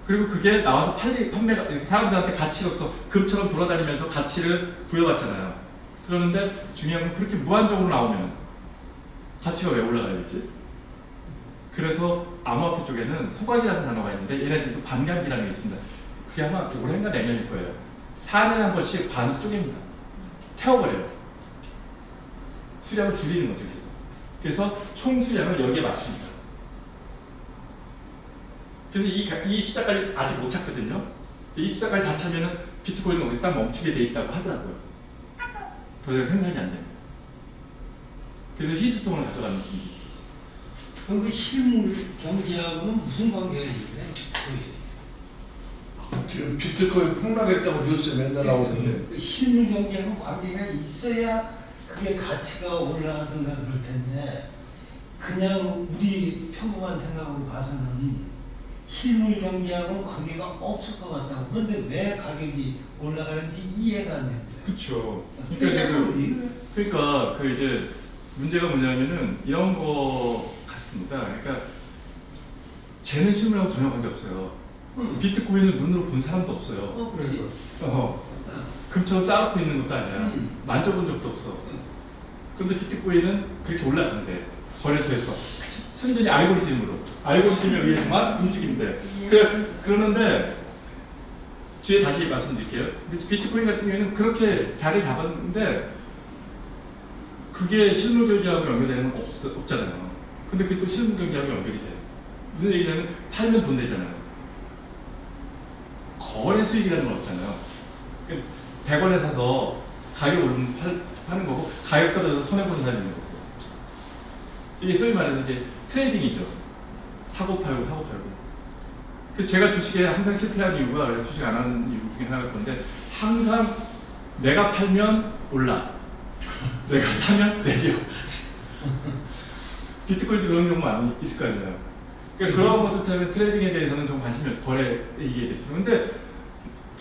그리고 그게 나와서 판매가 사람들한테 가치로서 금처럼 돌아다니면서 가치를 부여받잖아요. 그러는데 중요한 건 그렇게 무한정으로 나오면 가치가 왜 올라가야 되지? 그래서 암호화폐 쪽에는 소각이라는 단어가 있는데 얘네들도 반감기라는 게 있습니다. 그게 아마 올해인가 내년일 거예요. 4년에 한 번씩 반을 쪼갭니다. 태워버려요. 수량을 줄이는 거죠 계속. 그래서 총 수량을 여기에 맞춥니다. 그래서 이 숫자까지 아직 못 찾거든요. 이 숫자까지 다 차면은 비트코인은 거기서 딱 멈추게 돼 있다고 하더라고요. 더 이상 생산이 안 됩니다. 그래서 희소성을 가져가는 겁니다. 그럼 그 실물 경제하고는 무슨 관계가 있는데? 지금 비트코인 폭락했다고 뉴스에 맨날 나오는데 그 실물 경제하고 관계가 있어야 그게 가치가 올라가든가 그럴 텐데 그냥 우리 평범한 생각으로 봐서는 실물 경제하고는 관계가 없을 것 같다고. 그런데 왜 가격이 올라가는지 이해가 안 됩니다. 그렇죠. 그러니까 그 이제 문제가 뭐냐면은 이런 거 같습니다. 그러니까 쟤는 실물하고 전혀 관계 없어요. 비트코인을 눈으로 본 사람도 없어요. 그렇지. 금처럼 쌓아놓고 있는 것도 아니야. 만져본 적도 없어. 그런데 비트코인은 그렇게 올라간대. 거래소에서 순전히 알고리즘에 의해서만 움직인대. 그러는데 뒤에 다시 말씀드릴게요. 비트코인 같은 경우에는 그렇게 자리 잡았는데 그게 실물 경제하고 연결되는 건 없잖아요. 근데 그게 또 실물 경제하고 연결이 돼요. 무슨 얘기냐면 팔면 돈 되잖아요. 거래 수익이라는 건 없잖아요. 100원에 사서 가격 오르면 파는 거고 가격 떨어져서 손해보는 사람이 있는 거고. 이게 소위 말해서 이제 트레이딩이죠. 사고 팔고. 제가 주식에 항상 실패한 이유가 주식 안 하는 이유 중에 하나가 건데 항상 내가 팔면 올라. 내가 사면 내려. 비트코인도 그런 경우 많이 있을 거 아니에요. 그러니까 그런 것들 때문에 트레이딩에 대해서는 좀 관심이 없어요. 거래에 대해서. 근데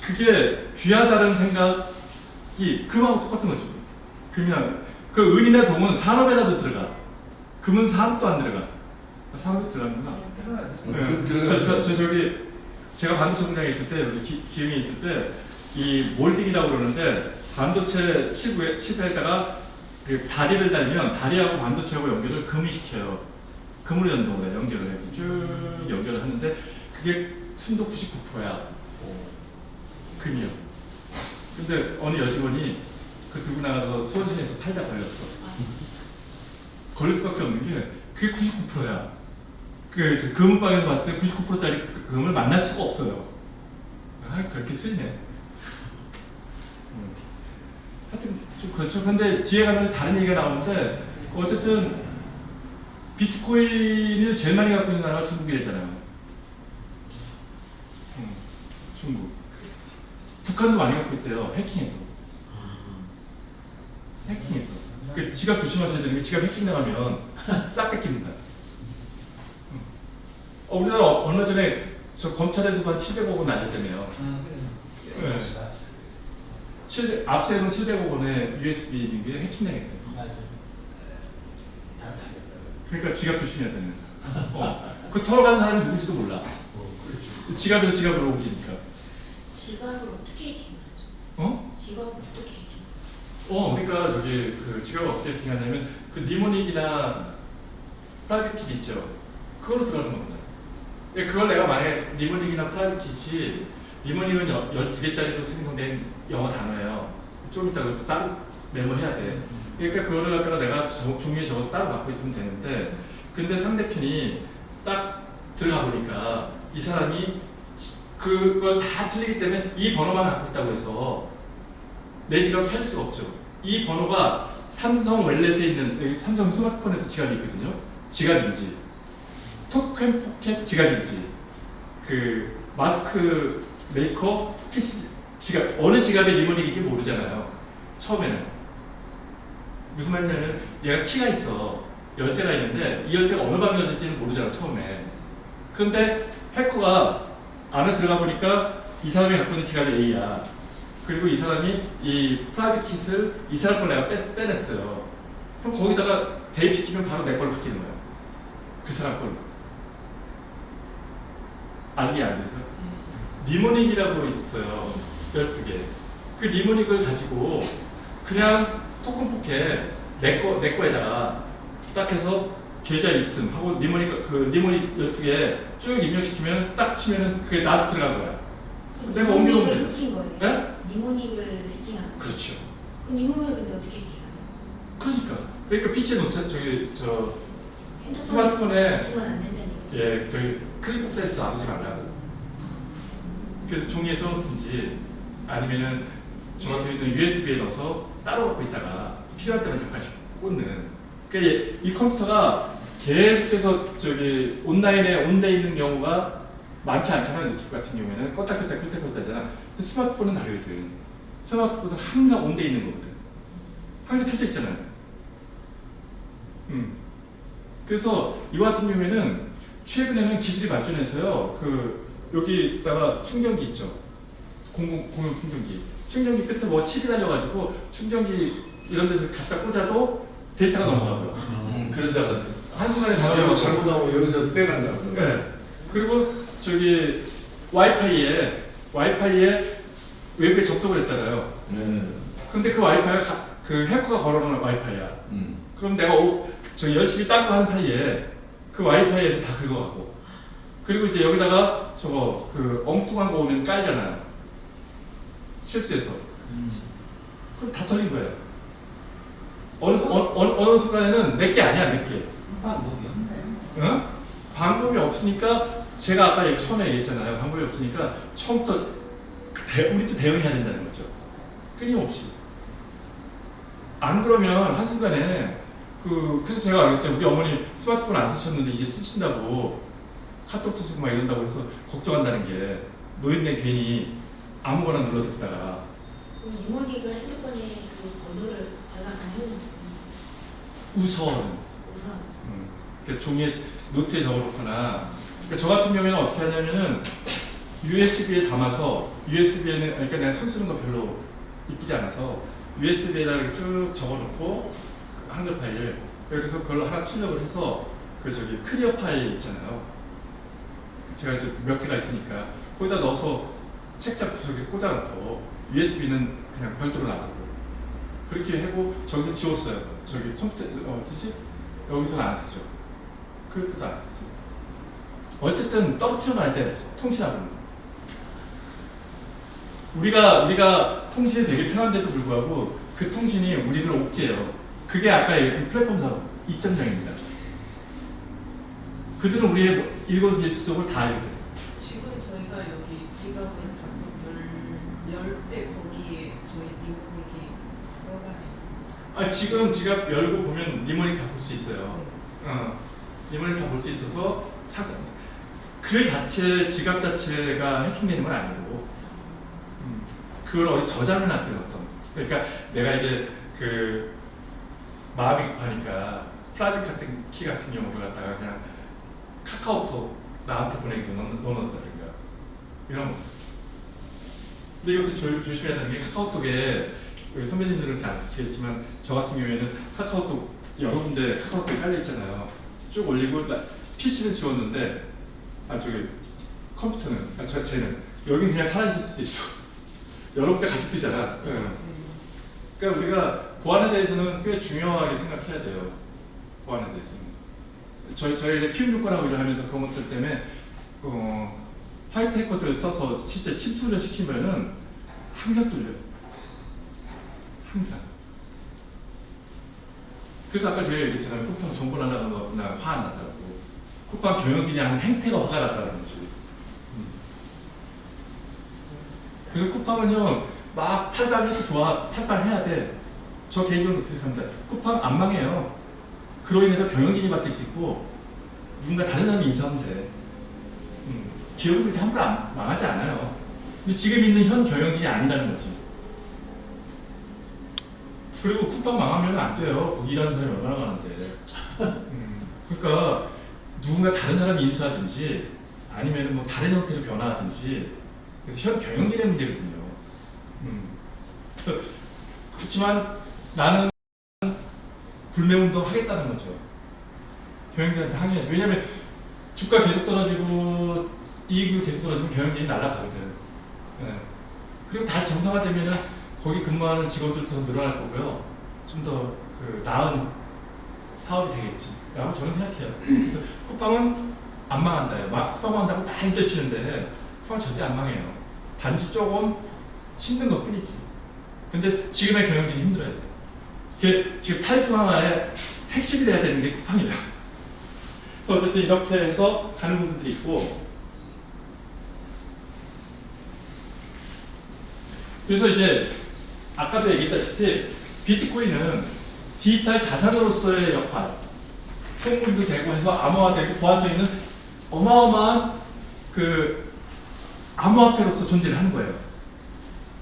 그게 귀하다는 생각이 금하고 똑같은 거죠. 금이나 그 은이나 동은 산업에라도 들어가. 금은 산업도 안 들어가. 산업에 들어가는구나. 네. 저기 제가 반도체 공장에 있을 때 기흥에 있을 때 이 몰딩이라고 그러는데 반도체 칩에다가 그 다리를 달면 다리하고 반도체하고 연결을 금이 시켜요. 금으로 연동을 해, 연결을 해. 쭉 연결을 하는데 그게 순도 99%야. 금이요. 근데 어느 여직원이 그 들고 나가서 수원시내에서 팔다 걸렸어. 걸릴 수밖에 없는 게 그게 99%야. 그 금은방에서 봤을 때 99%짜리 금을 만날 수가 없어요. 그렇게 쓰이네. 하여튼 좀 그렇죠. 근데 뒤에 가면 다른 얘기가 나오는데 어쨌든 비트코인을 제일 많이 갖고 있는 나라가 중국이랬잖아요. 중국. 북한도 많이 갖고 있대요. 해킹해서. 그 지갑 조심하셔야 되는 게 지갑 해킹 나가면 싹 뺏깁니다. 우리나라 얼마 전에 저 검찰에서도 한 700억 원 날렸다며요. 압수해놓은 700억 원의 USB 있는 게 해킹당했대. 맞아요. 다 달렸다. 그러니까 지갑 조심해야 되는. 그 털어가는 사람이 누군지도 몰라. 지갑에서 지갑으로 옮기니까. 지갑을 어떻게 해킹하죠? 지갑을 어떻게 해킹? 그러니까 저기 그 지갑을 어떻게 해킹하냐면 그 니모닉이나 프라이빗 키 있죠. 그걸로 들어가는 겁니다. 그걸 내가 만약에 니모닉이나 프라이빗 니모닉은 12개짜리로 생성된 영어 단어예요. 좀 이따 그것도 따로 메모해야 돼. 그러니까 그거를 갖다가 내가 종이에 적어서 따로 갖고 있으면 되는데, 근데 상대편이 딱 들어가 보니까 이 사람이 그걸 다 틀리기 때문에 이 번호만 갖고 있다고 해서 내 지갑을 찾을 수가 없죠. 이 번호가 삼성 웰렛에 있는, 여기 삼성 스마트폰에도 지갑이 있거든요. 지갑인지 토큰 포켓 지갑인지 그 마스크 메이커 포켓 지갑, 어느 지갑에 니모닉인지 모르잖아요. 처음에는 무슨 말이냐면 얘가 키가 있어, 열쇠가 있는데 이 열쇠가 어느 방에 열릴지는 모르잖아 처음에. 그런데 해커가 안에 들어가 보니까 이 사람이 갖고 있는 지갑이 A야. 그리고 이 사람이 이 프라이빗 킷을 이 사람 걸 내가 빼냈어요. 그럼 거기다가 대입시키면 바로 내 걸로 바뀌는 거야. 그 사람 걸로. 아직 안 돼서. 니모닉이라고 있어요. 12개. 그 니모닉을 가지고 그냥 토큰 포켓 내 거에다가 딱 해서 계좌 있음 하고 니모닉 그 니모닉 12개 쭉 입력시키면 딱 치면은 그게 나도 들어간 거야. 내가 옮겨놓은 니모닉을 거야. 붙인 거예요? 네? 니모닉을 해킹한 거예요? 그렇죠. 그럼 니모닉을 근데 어떻게 해킹하냐고? 그러니까 PC에 놓쳐 저기 저 핸드폰에 스마트폰에 주면 안 된다는 얘기죠? 예 저기 클릭복사에서 놔두지 말라고. 그래서 종이에 써놓든지 아니면은 저 같은 경우는 USB에 넣어서 따로 갖고 있다가 필요할 때만 잠깐씩 꽂는. 그러니까 이 컴퓨터가 계속해서 저기 온라인에 온돼 있는 경우가 많지 않잖아요. 유튜브 같은 경우에는 껐다 켰다 켰다 켰다 하잖아. 근데 스마트폰은 다르거든. 스마트폰은 항상 온돼 있는 거거든. 항상 켜져 있잖아요. 그래서 이와 같은 경우에는 최근에는 기술이 발전해서요. 그 여기다가 충전기 있죠. 공용 충전기. 충전기 끝에 뭐 칩이 달려가지고 충전기 이런 데서 갖다 꽂아도 데이터가 넘어가고요. 그런다가 한순간에 다 내가 넘어가고. 잘못하면 여기서 빼간다고. 네. 그리고 저기 와이파이에 웹에 접속을 했잖아요. 네. 근데 그 와이파이가 그 해커가 걸어놓은 와이파이야. 그럼 내가 저 열심히 딴 거 하는 사이에 그 와이파이에서 다 긁어가고. 그리고 이제 여기다가 저거 그 엉뚱한 거 오면 깔잖아요. 실수해서. 그럼 다 털린 거예요. 어느 순간에는 내게 아니야, 내게. 방법이 없네. 응? 방법이 없으니까 제가 아까 처음에 얘기했잖아요. 방법이 없으니까 처음부터 우리도 대응해야 된다는 거죠. 끊임없이. 안 그러면 한순간에 그래서 제가 알겠죠. 우리 어머니 스마트폰 안 쓰셨는데 이제 쓰신다고 카톡도 쓰고 막 이런다고 해서 걱정한다는 게 노인네 괜히 아무거나 눌러댔다가 그럼 니모닉을 핸드폰에 그 번호를 저장 안 해놓는 거예요? 우선 우선 종이에 노트에 적어놓거나. 그러니까 저 같은 경우에는 어떻게 하냐면은 USB에 담아서 USB에는 그러니까 내가 손 쓰는 거 별로 이쁘지 않아서 USB에다 이렇게 쭉 적어놓고 그 한글 파일을 이렇게 해서 그걸 하나 출력을 해서 그 저기 클리어 파일 있잖아요. 제가 이제 몇 개가 있으니까 거기다 넣어서 책장 구석에 꽂아놓고 USB는 그냥 별도로 놔두고 그렇게 하고 저기서 지웠어요. 저기 컴퓨터 어디지? 여기서는 안 쓰죠. 그래도 안 쓰지. 어쨌든 떨어뜨려놔야 돼. 통신하고는. 우리가 통신이 되게 편한데도 불구하고 그 통신이 우리를 옥죄해요. 그게 아까 얘기했던 플랫폼 사업 2.0입니다. 그들은 우리의 일거수일투족을 다 알거든. 지금 저희가 여기 지갑을 가끔 열 때 거기에 저희 니모닉이 들어가요. 지금 지갑 열고 보면 니모닉 다 볼 수 있어요. 니모닉 다 볼 수 있어서 그 자체 지갑 자체가 해킹되는 건 아니고 그걸 어디 저장해 놨던 어떤. 그러니까 내가 이제 그 마음이 급하니까 프라이빗 같은 키 같은 경우를 갖다가 그냥 카카오톡 나한테 보내기도 넣어놓는다든가 이런 거. 근데 이것도 조심해야 되는 게 카카오톡에 우리 선배님들은 이렇게 안 쓰시겠지만 저 같은 경우에는 카카오톡 여러 군데 카카오톡이 깔려 있잖아요. 쭉 올리고 PC는 지웠는데 저기 컴퓨터는 쟤는 여기 그냥 사라질 수도 있어. 여러 군데 같이 뜨잖아. 그러니까 우리가 보안에 대해서는 꽤 중요하게 생각해야 돼요. 보안에 대해서는. 저희 이제 키움 육관하고 일을 하면서 그런 것들 때문에 화이트 해커들을 써서 실제 침투를 시키면은 항상 뚫려요. 항상. 그래서 아까 제가 얘기했잖아요. 쿠팡 정보 날라간 거 그냥 화 안 났다고. 쿠팡 경영진이 하는 행태가 화가 났다는 거지. 그래서 쿠팡은요, 막 탈방해도 좋아. 탈방해야 돼. 저 개인적으로 생각합니다. 쿠팡 안 망해요. 그로 인해서 경영진이 바뀔 수 있고 누군가 다른 사람이 인수하면 돼. 기업은 그렇게 함부로 망하지 않아요. 근데 지금 있는 현 경영진이 아니라는 거지. 그리고 쿠팡 망하면 안 돼요. 거기 일하는 사람이 얼마나 많은데. 그러니까 누군가 다른 사람이 인수하든지 아니면 뭐 다른 형태로 변화하든지. 그래서 현 경영진의 문제거든요. 그래서 그렇지만 나는 불매운동 하겠다는 거죠. 경영진한테 항의해야죠. 왜냐하면 주가 계속 떨어지고 이익이 계속 떨어지면 경영진이 날아가거든. 네. 그리고 다시 정상화되면은 거기 근무하는 직원들도 더 늘어날 거고요. 좀 더 나은 사업이 되겠지. 라고 저는 생각해요. 그래서 쿠팡은 안 망한다요. 쿠팡 망한다고 많이 때치는데 쿠팡은 절대 안 망해요. 단지 조금 힘든 것 뿐이지. 근데 지금의 경영진이 힘들어야 돼. 그게 지금 탈중앙화의 핵심이 돼야 되는 게 쿠팡이에요. 그래서 어쨌든 이렇게 해서 가는 부분들이 있고, 그래서 이제 아까도 얘기했다시피 비트코인은 디지털 자산으로서의 역할, 생물도 되고 해서 암호화되고 보안성 있는 어마어마한 암호화폐로서 존재를 하는 거예요.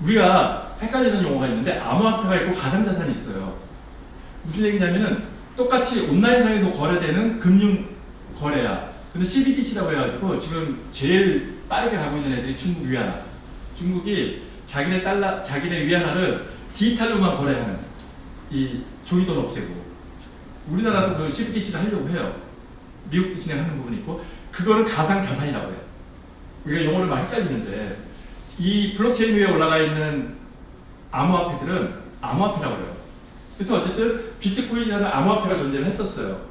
우리가 헷갈리는 용어가 있는데 암호화폐가 있고 가상자산이 있어요. 무슨 얘기냐면은 똑같이 온라인상에서 거래되는 금융 거래야. 근데 CBDC라고 해가지고 지금 제일 빠르게 가고 있는 애들이 중국 위안화. 중국이 자기네 위안화를 디지털로만 거래하는 이 종이돈 없애고. 우리나라도 그 CBDC를 하려고 해요. 미국도 진행하는 부분이 있고 그거는 가상자산이라고 해요. 우리가 용어를 많이 헷갈리는데 이 블록체인 위에 올라가 있는 암호화폐들은 암호화폐라고 해요. 그래서 어쨌든 비트코인이라는 암호화폐가 존재를 했었어요.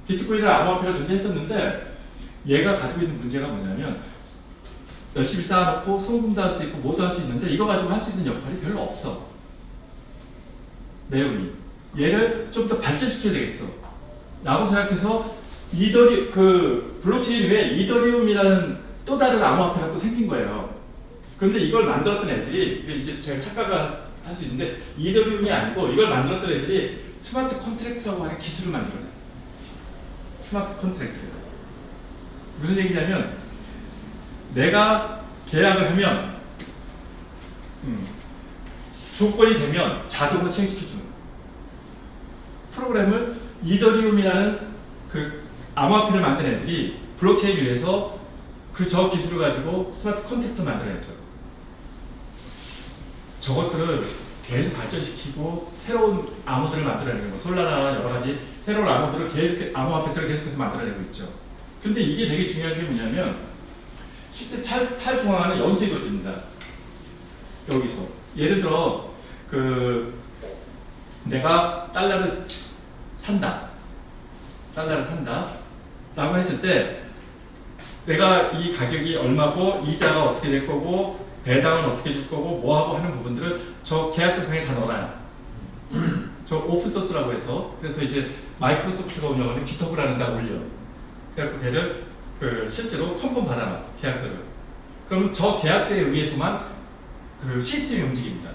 비트코인이라는 암호화폐가 존재했었는데 얘가 가지고 있는 문제가 뭐냐면 열심히 쌓아놓고 송금도 할 수 있고 뭐도 할 수 있는데 이거 가지고 할 수 있는 역할이 별로 없어. 내용이. 얘를 좀 더 발전시켜야 되겠어. 라고 생각해서 블록체인 위에 이더리움이라는 또 다른 암호화폐가 또 생긴 거예요. 그런데 이걸 만들었던 애들이, 이게 이제 제가 착각을 할 수 있는데, 이더리움이 아니고 이걸 만들었던 애들이 스마트 컨트랙트라고 하는 기술을 만들어요. 스마트 컨트랙트. 무슨 얘기냐면, 내가 계약을 하면, 조건이 되면 자동으로 시행시켜주는 거예요. 프로그램을 이더리움이라는 암호화폐를 만든 애들이 블록체인 위에서 저 기술을 가지고 스마트 컨트랙트를 만들어냈죠. 저것들을 계속 발전시키고 새로운 암호들을 만들어내는 거, 솔라나 여러 가지 새로운 암호화폐들을 계속해서 만들어내고 있죠. 근데 이게 되게 중요한 게 뭐냐면 실제 탈중앙화는 여기서 이루어집니다. 여기서 예를 들어 내가 달러를 산다 라고 했을 때 내가 이 가격이 얼마고 이자가 어떻게 될 거고 배당은 어떻게 줄 거고 뭐하고 하는 부분들을 저 계약서상에 다 넣어놔요. 저 오픈소스라고 해서 그래서 이제 마이크로소프트가 운영하는 깃허브라는 데다 올려. 그래갖고 걔를 실제로 컨펌 받아놔 계약서를. 그럼 저 계약서에 의해서만 시스템이 움직입니다.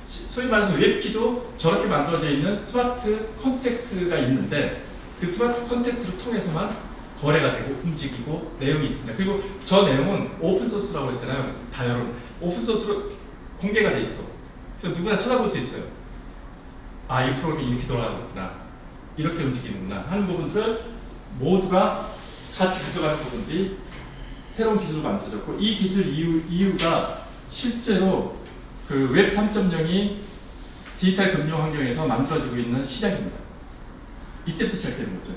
소위 말해서 웹키도 저렇게 만들어져 있는 스마트 컨트랙트가 있는데 그 스마트 컨트랙트를 통해서만 거래가 되고 움직이고 내용이 있습니다. 그리고 저 내용은 오픈소스라고 했잖아요. 다 여러분 오픈소스로 공개가 돼 있어. 그래서 누구나 찾아볼 수 있어요. 이 프로그램이 이렇게 돌아가고 있구나, 이렇게 움직이는구나 하는 부분들 모두가 같이 가져가는 부분들이 새로운 기술로 만들어졌고, 이 기술 이유가 실제로 웹 3.0이 디지털 금융 환경에서 만들어지고 있는 시작입니다. 이때부터 시작되는 거죠.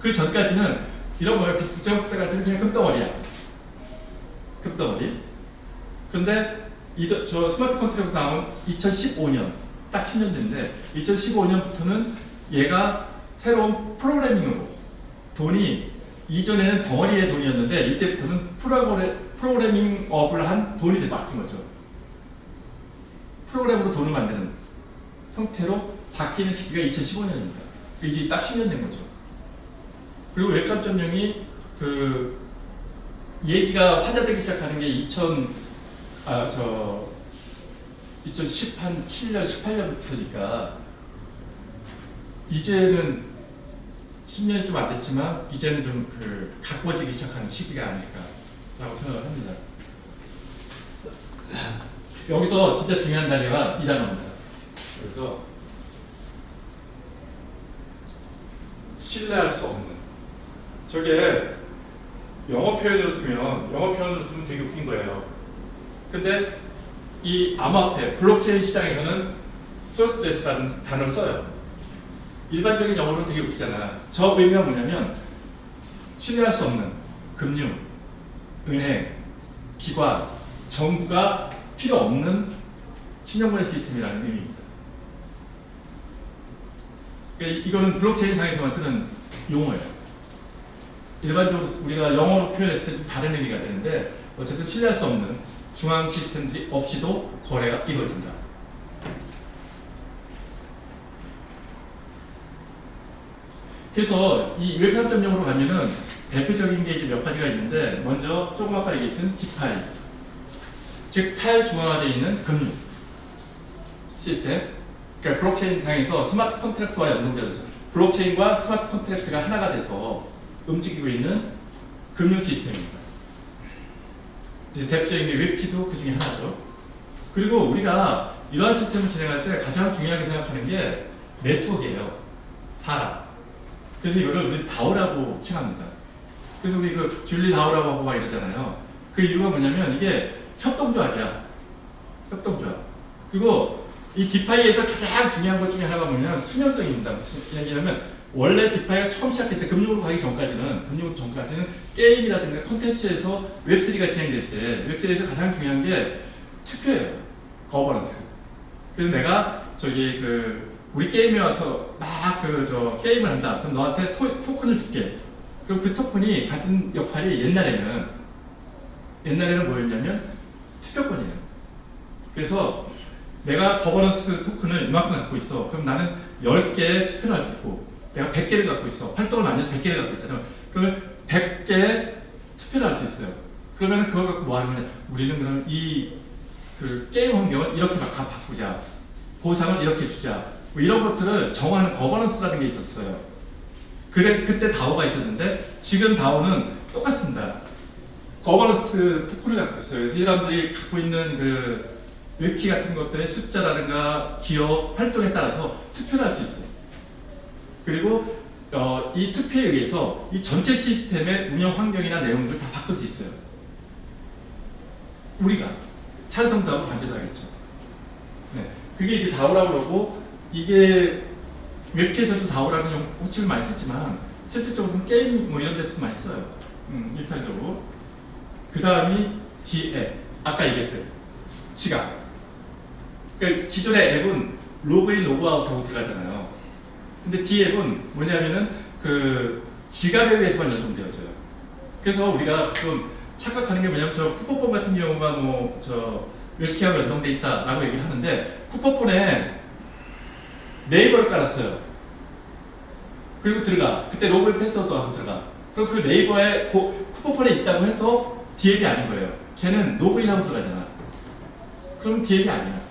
그 전까지는 이런 거예요. 그 전까지는 그냥 금덩어리야. 금덩어리. 근데 저 스마트 컨트랙트 나온 2015년, 딱 10년 됐는데 2015년부터는 얘가 새로운 프로그래밍으로 돈이 이전에는 덩어리의 돈이었는데 이때부터는 프로그래밍업을 한 돈이 바뀐 거죠. 프로그램으로 돈을 만드는 형태로 바뀌는 시기가 2015년입니다. 이제 딱 10년 된 거죠. 그리고 웹 3.0이 그 얘기가 화제되기 시작하는 게 2017년, 18년부터니까 이제는 10년이 좀 안 됐지만 이제는 좀 그 가꿔지기 시작하는 시기가 아닐까라고 생각을 합니다. 여기서 진짜 중요한 단어가 이 단어입니다. 그래서 신뢰할 수 없는, 저게 영어 표현으로 쓰면 되게 웃긴 거예요. 근데 이 암호화폐, 블록체인 시장에서는 trustless라는 단어를 써요. 일반적인 영어로는 되게 웃기잖아. 저 의미가 뭐냐면 신뢰할 수 없는 금융, 은행, 기관, 정부가 필요 없는 신용거래 시스템이라는 의미입니다. 그러니까 이거는 블록체인 상에서만 쓰는 용어예요. 일반적으로 우리가 영어로 표현했을 때 좀 다른 의미가 되는데 어쨌든 신뢰할 수 없는 중앙 시스템들이 없이도 거래가 이루어진다. 그래서 이 웹 3.0으로 가면은 대표적인 게 이제 몇 가지가 있는데, 먼저 조금 아까 얘기했던 디파이, 즉 탈중앙화되어 있는 금융 시스템. 그러니까 블록체인 상에서 스마트 컨트랙트와 연동되어서 블록체인과 스마트 컨트랙트가 하나가 돼서 움직이고 있는 금융 시스템입니다. 이제 대표적인 게 웹키도 그 중에 하나죠. 그리고 우리가 이러한 시스템을 진행할 때 가장 중요하게 생각하는 게 네트워크예요. 사람. 그래서 이거를 우리 다오라고 칭합니다. 그래서 우리 그 줄리 다오라고 하고 막 이러잖아요. 그 이유가 뭐냐면 이게 협동조합이야. 협동조합. 그리고 이 디파이에서 가장 중요한 것 중에 하나가 뭐냐면 투명성입니다. 무슨 얘기냐면 원래 디파이가 처음 시작했을 때 금융으로 가기 전까지는 게임이라든가 콘텐츠에서 웹3가 진행될 때 웹3에서 가장 중요한 게 투표예요. 거버넌스. 그래서 내가 우리 게임에 와서 막 게임을 한다. 그럼 너한테 토큰을 줄게. 그럼 그 토큰이 가진 역할이 옛날에는 뭐였냐면 투표권이에요. 그래서 내가 거버넌스 토큰을 이만큼 갖고 있어. 그럼 나는 10개 투표를 할 수 있고, 내가 100개를 갖고 있어. 활동을 많이 해서 100개를 갖고 있잖아요. 그러면 100개 투표를 할 수 있어요. 그러면 그걸 갖고 뭐 하는 거냐? 우리는 그럼 그 게임 환경을 이렇게 바꾸자. 보상을 이렇게 주자. 뭐 이런 것들을 정하는 거버넌스라는 게 있었어요. 그때 다오가 있었는데 지금 다오는 똑같습니다. 거버넌스 토큰을 갖고 있어요. 그래서 이 사람들이 갖고 있는 그 웹키 같은 것들의 숫자라든가 기업 활동에 따라서 투표를 할 수 있어요. 그리고 이 투표에 의해서 이 전체 시스템의 운영 환경이나 내용들을 다 바꿀 수 있어요. 우리가 찬성도 하고 반대도 하겠죠. 네. 그게 이제 다오라고 그러고, 이게 웹키에서도 다오라는 호칭을 많이 쓰지만 실질적으로는 게임 뭐 이런 데서도 많이 써요. 일탈적으로. 그 다음이 D앱. 아까 얘기했던 지갑. 그러니까 기존의 앱은 로그인, 로그아웃하고 들어가잖아요. 근데 D앱은 뭐냐면은 그 지갑에 의해서만 연동되어져요. 그래서 우리가 가끔 착각하는 게 뭐냐면 저 쿠폰폰 같은 경우가 웹키하고 연동돼 있다라고 얘기를 하는데, 쿠폰폰에 네이버를 깔았어요. 그리고 들어가. 그때 로그인 패스워드하고 들어가. 그럼 그 네이버에 쿠폰폰에 있다고 해서 D앱이 아닌 거예요. 걔는 로그인하고 들어가잖아. 그럼 D앱이 아니야.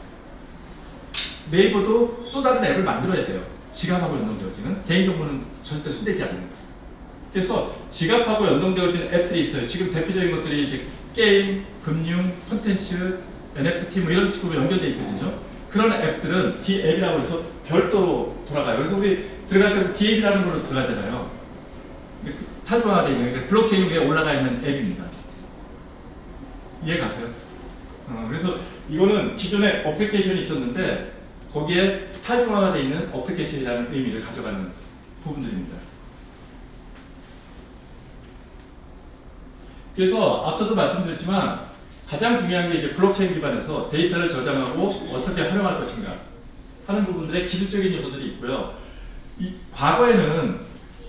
네이버도 또 다른 앱을 만들어야 돼요. 지갑하고 연동되어지는. 개인정보는 절대 손대지 않는 거. 그래서 지갑하고 연동되어지는 앱들이 있어요. 지금 대표적인 것들이 이제 게임, 금융, 콘텐츠, NFT 뭐 이런 식으로 연결되어 있거든요. 그런 앱들은 D앱이라고 해서 별도로 돌아가요. 그래서 우리 들어갈 때 D앱이라는 걸로 들어가잖아요. 탈중앙화되어 있는, 그러니까 블록체인 위에 올라가 있는 앱입니다. 이해 가세요? 그래서 이거는 기존에 어플리케이션이 있었는데 거기에 탈중앙화되어 있는 어플리케이션이라는 의미를 가져가는 부분들입니다. 그래서 앞서도 말씀드렸지만 가장 중요한 게 이제 블록체인 기반에서 데이터를 저장하고 어떻게 활용할 것인가 하는 부분들의 기술적인 요소들이 있고요. 과거에는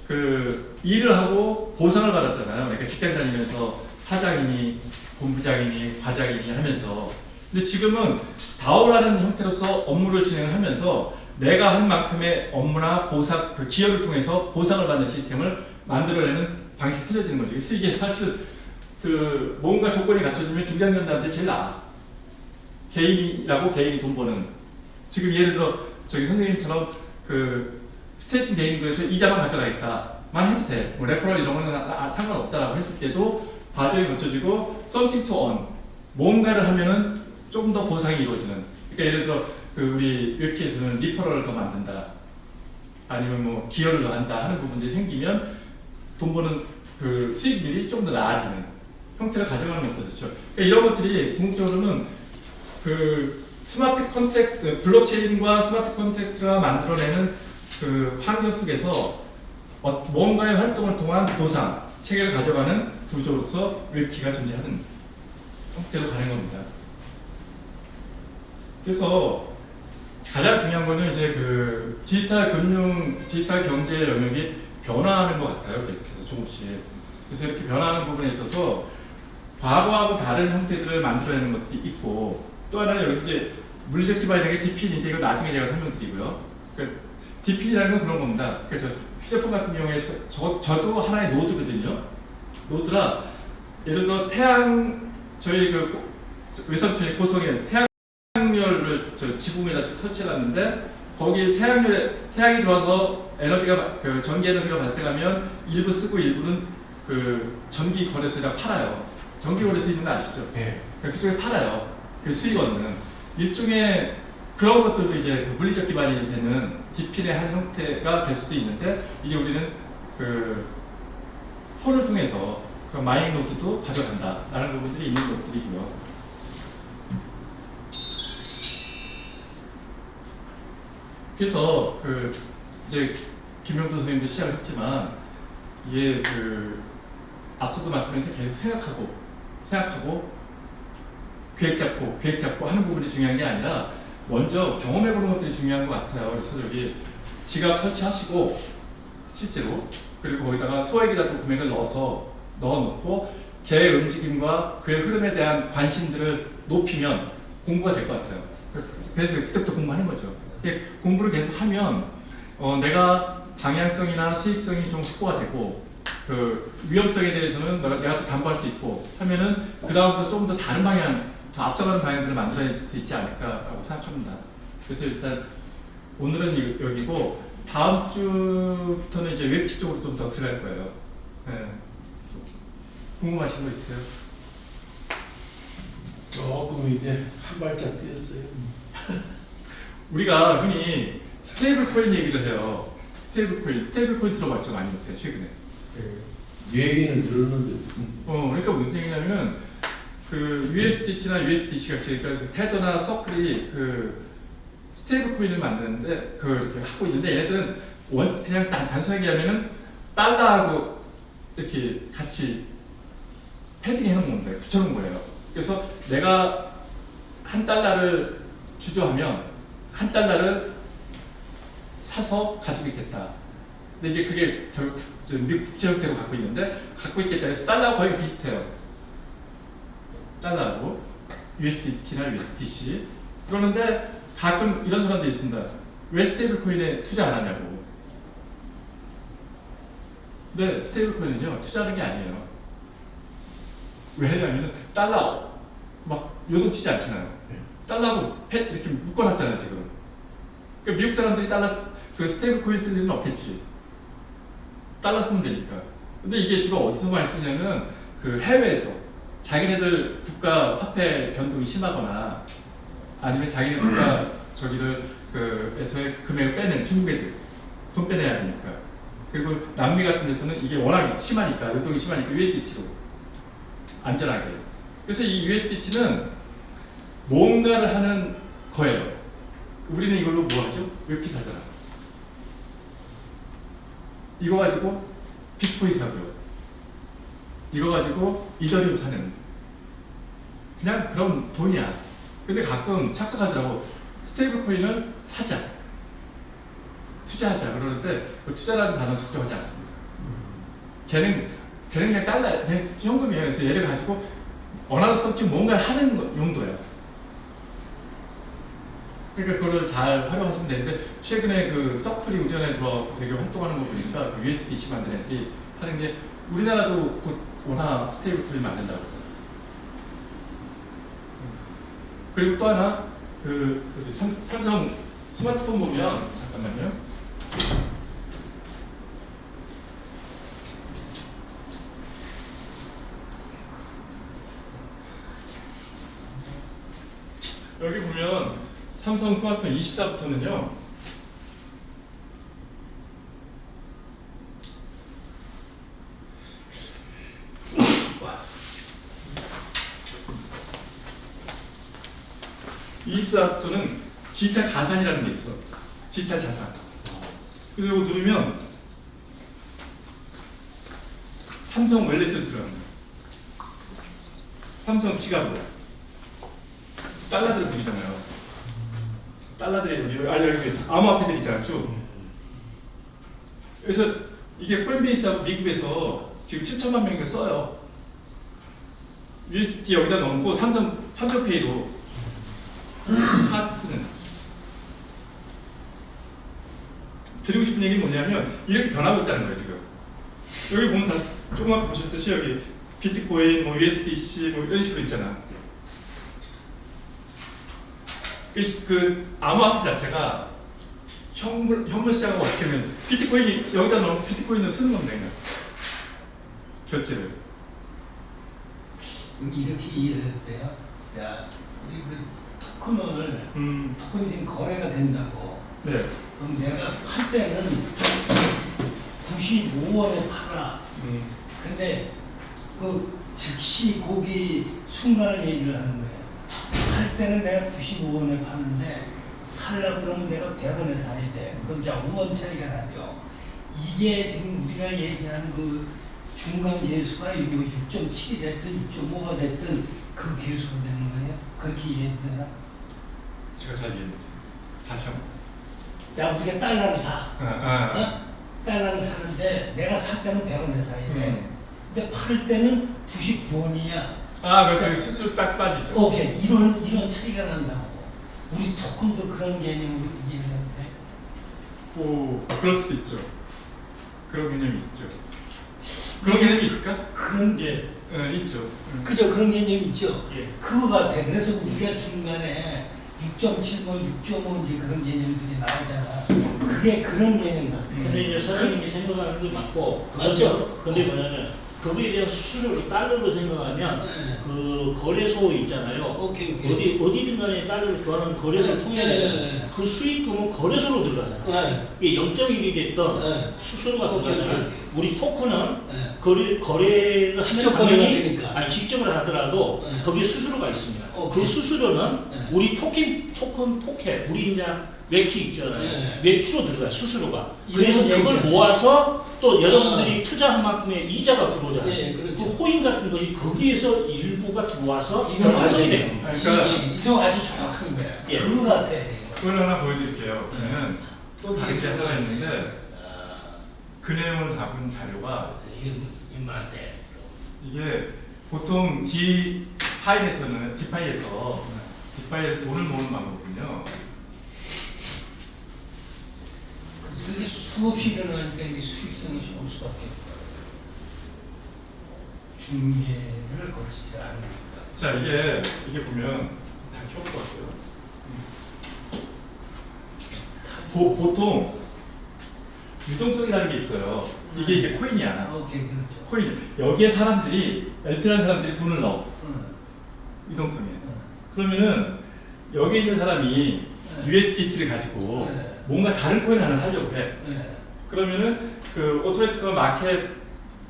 그 일을 하고 또 보상을 받았잖아요. 그러니까 직장 다니면서 사장이니 본부장이니 과장이니 하면서. 근데 지금은 다오라는 형태로서 업무를 진행하면서 내가 한 만큼의 업무나 보상, 그 기여를 통해서 보상을 받는 시스템을 만들어내는 방식이 틀려지는 거죠. 그래서 이게 사실 그 뭔가 조건이 갖춰지면 중장년들한테 제일 나아. 개인이라고 개인이 돈 버는. 지금 예를 들어 저기 선생님처럼 그 스테이킹 돼 있는 거에서 이자만 가져가겠다만 해도 돼. 뭐 레퍼럴 이런 거는 상관없다라고 했을 때도 과정이 거쳐지고 something to earn. 뭔가를 하면은 조금 더 보상이 이루어지는. 그러니까 예를 들어 그 우리 웹키에서는 리퍼럴을 더 만든다. 아니면 뭐 기여를 더 한다 하는 부분들이 생기면 돈 버는 그 수익률이 좀 더 나아지는 형태를 가져가는 것도 좋죠. 그러니까 이런 것들이 궁극적으로는 그 스마트 컨트랙트, 블록체인과 스마트 컨트랙트가 만들어내는 그 환경 속에서 뭔가의 활동을 통한 보상, 체계를 가져가는 구조로서 웹키가 존재하는 형태로 가는 겁니다. 그래서 가장 중요한 거는 이제 그 디지털 금융, 디지털 경제 영역이 변화하는 것 같아요. 계속해서 조금씩. 그래서 이렇게 변화하는 부분에 있어서 과거하고 다른 형태들을 만들어내는 것들이 있고, 또 하나는 여기서 이제 물리적 기반이라는 게 DP인데 이거 나중에 제가 설명드리고요. 그 DP라는 건 그런 겁니다. 그래서 휴대폰 같은 경우에 저도 하나의 노드거든요. 노드라 예를 들어 저희 그 외삼촌이 고성에 태양열을 저 지붕에다 쭉 설치해놨는데 거기 태양이 들어와서 에너지가 그 전기 에너지가 발생하면 일부 쓰고 일부는 그 전기 거래소에다 팔아요. 전기 거래소 있는 거 아시죠? 예. 그쪽에 팔아요. 그 수익 얻는 일종의 그런 것들도 이제 그 물리적 기반이 되는 DP의 한 형태가 될 수도 있는데 이제 우리는 그 폰을 통해서 그 마이닝 노드도 가져간다라는 부분들이 있는 것들이고요. 그래서 그 이제 김명도 선생님도 시작을 했지만 이게 그 앞서도 말씀드린 계속 생각하고 계획 잡고 하는 부분이 중요한 게 아니라 먼저 경험해보는 것들이 중요한 것 같아요. 그래서 저기 지갑 설치하시고 실제로 그리고 거기다가 소액이라도 금액을 넣어놓고 걔의 움직임과 그의 흐름에 대한 관심들을 높이면 공부가 될 것 같아요. 그래서 그때부터 공부하는 거죠. 공부를 계속 하면 내가 방향성이나 수익성이 좀 확보가 되고 그 위험성에 대해서는 내가 또 담보할 수 있고 하면은 그 다음부터 조금 더 다른 방향, 더 앞서가는 방향들을 만들어낼 수 있지 않을까라고 생각합니다. 그래서 일단 오늘은 여기고 다음 주부터는 이제 웹키 쪽으로 좀 더 들어갈 거예요. 네. 궁금하신 거 있어요? 조금 이제 한 발짝 뛰었어요. 우리가 흔히 스테이블 코인 얘기를 해요. 스테이블 코인 들어봤죠? 많이 보세요 최근에. 얘기는 들었는데. 그러니까 무슨 얘기냐면은 그 USDT나 USDC 같이 그러니까 테더나 서클이 그 스테이블 코인을 만드는데 그렇게 하고 있는데 얘네들은 그냥 단순하게 하면은 달러하고 이렇게 같이 패딩해 놓은 건데 붙여놓은 거예요. 그래서 내가 한 달러를 주저하면 한 달러를 사서 가지고 있겠다. 근데 이제 그게 결국 미국 국제 형태로 갖고 있는데 갖고 있겠다 해서 달러하고 거의 비슷해요. 달러하고 USDT나 USDC. 그러는데 가끔 이런 사람들이 있습니다. 왜 스테이블 코인에 투자 안 하냐고. 근데 스테이블 코인은요 투자하는 게 아니에요. 왜냐하면 달러 막 요동치지 않잖아요. 달러하고 이렇게 묶어놨잖아요 지금. 그러니까 미국 사람들이 달러 그 스테이블 코인 쓸 일은 없겠지. 달러 쓰면 되니까. 근데 이게 지금 어디서 많이 쓰냐면 그 해외에서 자기네들 국가 화폐 변동이 심하거나 아니면 자기네 국가 저기를 그에서의 금액을 빼낸 중국 애들 돈 빼내야 되니까. 그리고 남미 같은 데서는 이게 워낙 심하니까 요동이 심하니까 USDT로 안전하게. 그래서 이 USDT는 뭔가를 하는 거예요. 우리는 이걸로 뭐 하죠? 웹키 사잖아. 이거 가지고 비트코인 사고요. 이거 가지고 이더리움 사는 그냥 그런 돈이야. 근데 가끔 착각하더라고. 스테이블 코인을 사자, 투자하자 그러는데 그 투자라는 단어는 적절하지 않습니다. 걔는 그냥 달러, 그냥 현금이에요. 그래서 얘를 가지고 원하는 서치 뭔가 하는 용도예요. 그러니까 그거를 잘 활용하시면 되는데 최근에 그 서클이 우리나라에 들어와서 되게 활동하는 거 보니까 그 USDC 만드는 애들이 하는 게 우리나라도 곧 원화 스테이블 코인 만든다고 그러잖아요. 그리고 또 하나 그 삼성 스마트폰 보면 잠깐만요. 여기 보면 삼성 스마트폰 24부터는요. 는 디지털 자산이라는 게 있어. 디지털 자산. 그래서 이거 누르면 삼성 웰렛을 들어갑니다. 삼성 지갑으로 달러들을 들이잖아요. 달러들이 여기 암호화폐들 있잖아 쭉. 그래서 이게 코인베이스하고 미국에서 지금 7천만 명이 써요. USDT 여기다 넣고 삼성페이로 카드 쓰는. 드리고 싶은 얘기는 뭐냐면 이렇게 변하고 있다는 거예요 지금. 여기 보면 다 조금 아까 보셨듯이 여기 비트코인, 뭐 USDC 뭐 이런 식으로 있잖아. 그 암호화폐 자체가 현물 시장하고 어떻게 하면 비트코인이 여기다 넣으면 비트코인을 쓰는 겁니다. 그냥. 결제를. 이렇게 이해해도 돼요? 자, 우리 그 토큰을 토큰이 지금 거래가 된다고. 네. 그럼 내가 팔 때는 95원에 팔아. 근데 그 즉시 거기 순간을 얘기를 하는 거예요. 팔 때는 내가 95원에 파는데 살려고 그러면 내가 100원에 사야 돼. 그럼 자 5원 차이가 나죠. 이게 지금 우리가 얘기하는 그 중간 계수가 이거 6.7이 됐든 6.5가 됐든 그 계수가 되는 거예요. 그렇게 이해해도 되나? 제가 잘 이해했죠. 다시 한번. 자 우리가 달러를 사. 어? 달러를 사는데 내가 살 때는 100원에 사야 돼. 근데 팔 때는 99원이야. 그래서 스스로 딱 빠지죠. 오케이. 이런 차이가 난다고. 우리 토큰도 그런 개념으로 이해하는데. 그럴 수도 있죠. 그런 개념이 있죠. 그런 개념이 있을까? 그런 게 있죠. 그죠? 그런 개념이 있죠. 예. 그거 같아. 그래서 우리가 중간에 6.7번, 6.5 이제 그런 개념들이 나오잖아. 그게 그런 개념 같아. 근데 이제 사장님이 생각하는 게 맞고, 맞죠? 근데 뭐냐면 거기에 대한 수수료를 달러로 생각하면 그 거래소 있잖아요. 오케이. 어디든 간에 달러를 교환하는 거래를 통해 그 수익금은 거래소로 들어가잖아요. 이게 0.1이 됐던 수수료가 들어가잖아요. 우리 토큰은 거래를 직접 하면 당연히 거래가 되니까. 아니 직접을 하더라도 거기에 수수료가 있습니다. 오케이. 그 수수료는 우리 토큰 포켓 우리 이제 외큐 있잖아요. 외큐로 들어가요 수수료가. 그래서 그걸 모아서 또 여러분들이 투자한 만큼의 이자가 들어오잖아요. 예, 그렇죠. 그 코인 같은 것이 거기에서 일부가 들어와서 이건 완성이 되는 거예요. 그러니까 이거 아주 정확한 거야. 예. 그거 같아. 그걸 하나 보여드릴게요. 그러면 또 다른 게 하나가 있는데 그 내용을 담은 자료가 이게 보통 디파이에서 돈을 모으는 방법은요. 그게 수없이 일어나니까 이게 수익성이 좋을 수밖에 없다. 중계를 거치지 않으니까. 자 이게 보면 다 켜볼 것 같아요. 보통 유동성이라는 게 있어요. 이게 이제 코인이야. 오케이, 그렇죠. 코인. 여기에 사람들이 LP라는 사람들이 돈을 넣어. 유동성에. 그러면은 여기 있는 사람이 USDT를 가지고 뭔가 다른 코인을 하나 사려고 해. 그러면은 그 오토매틱 마켓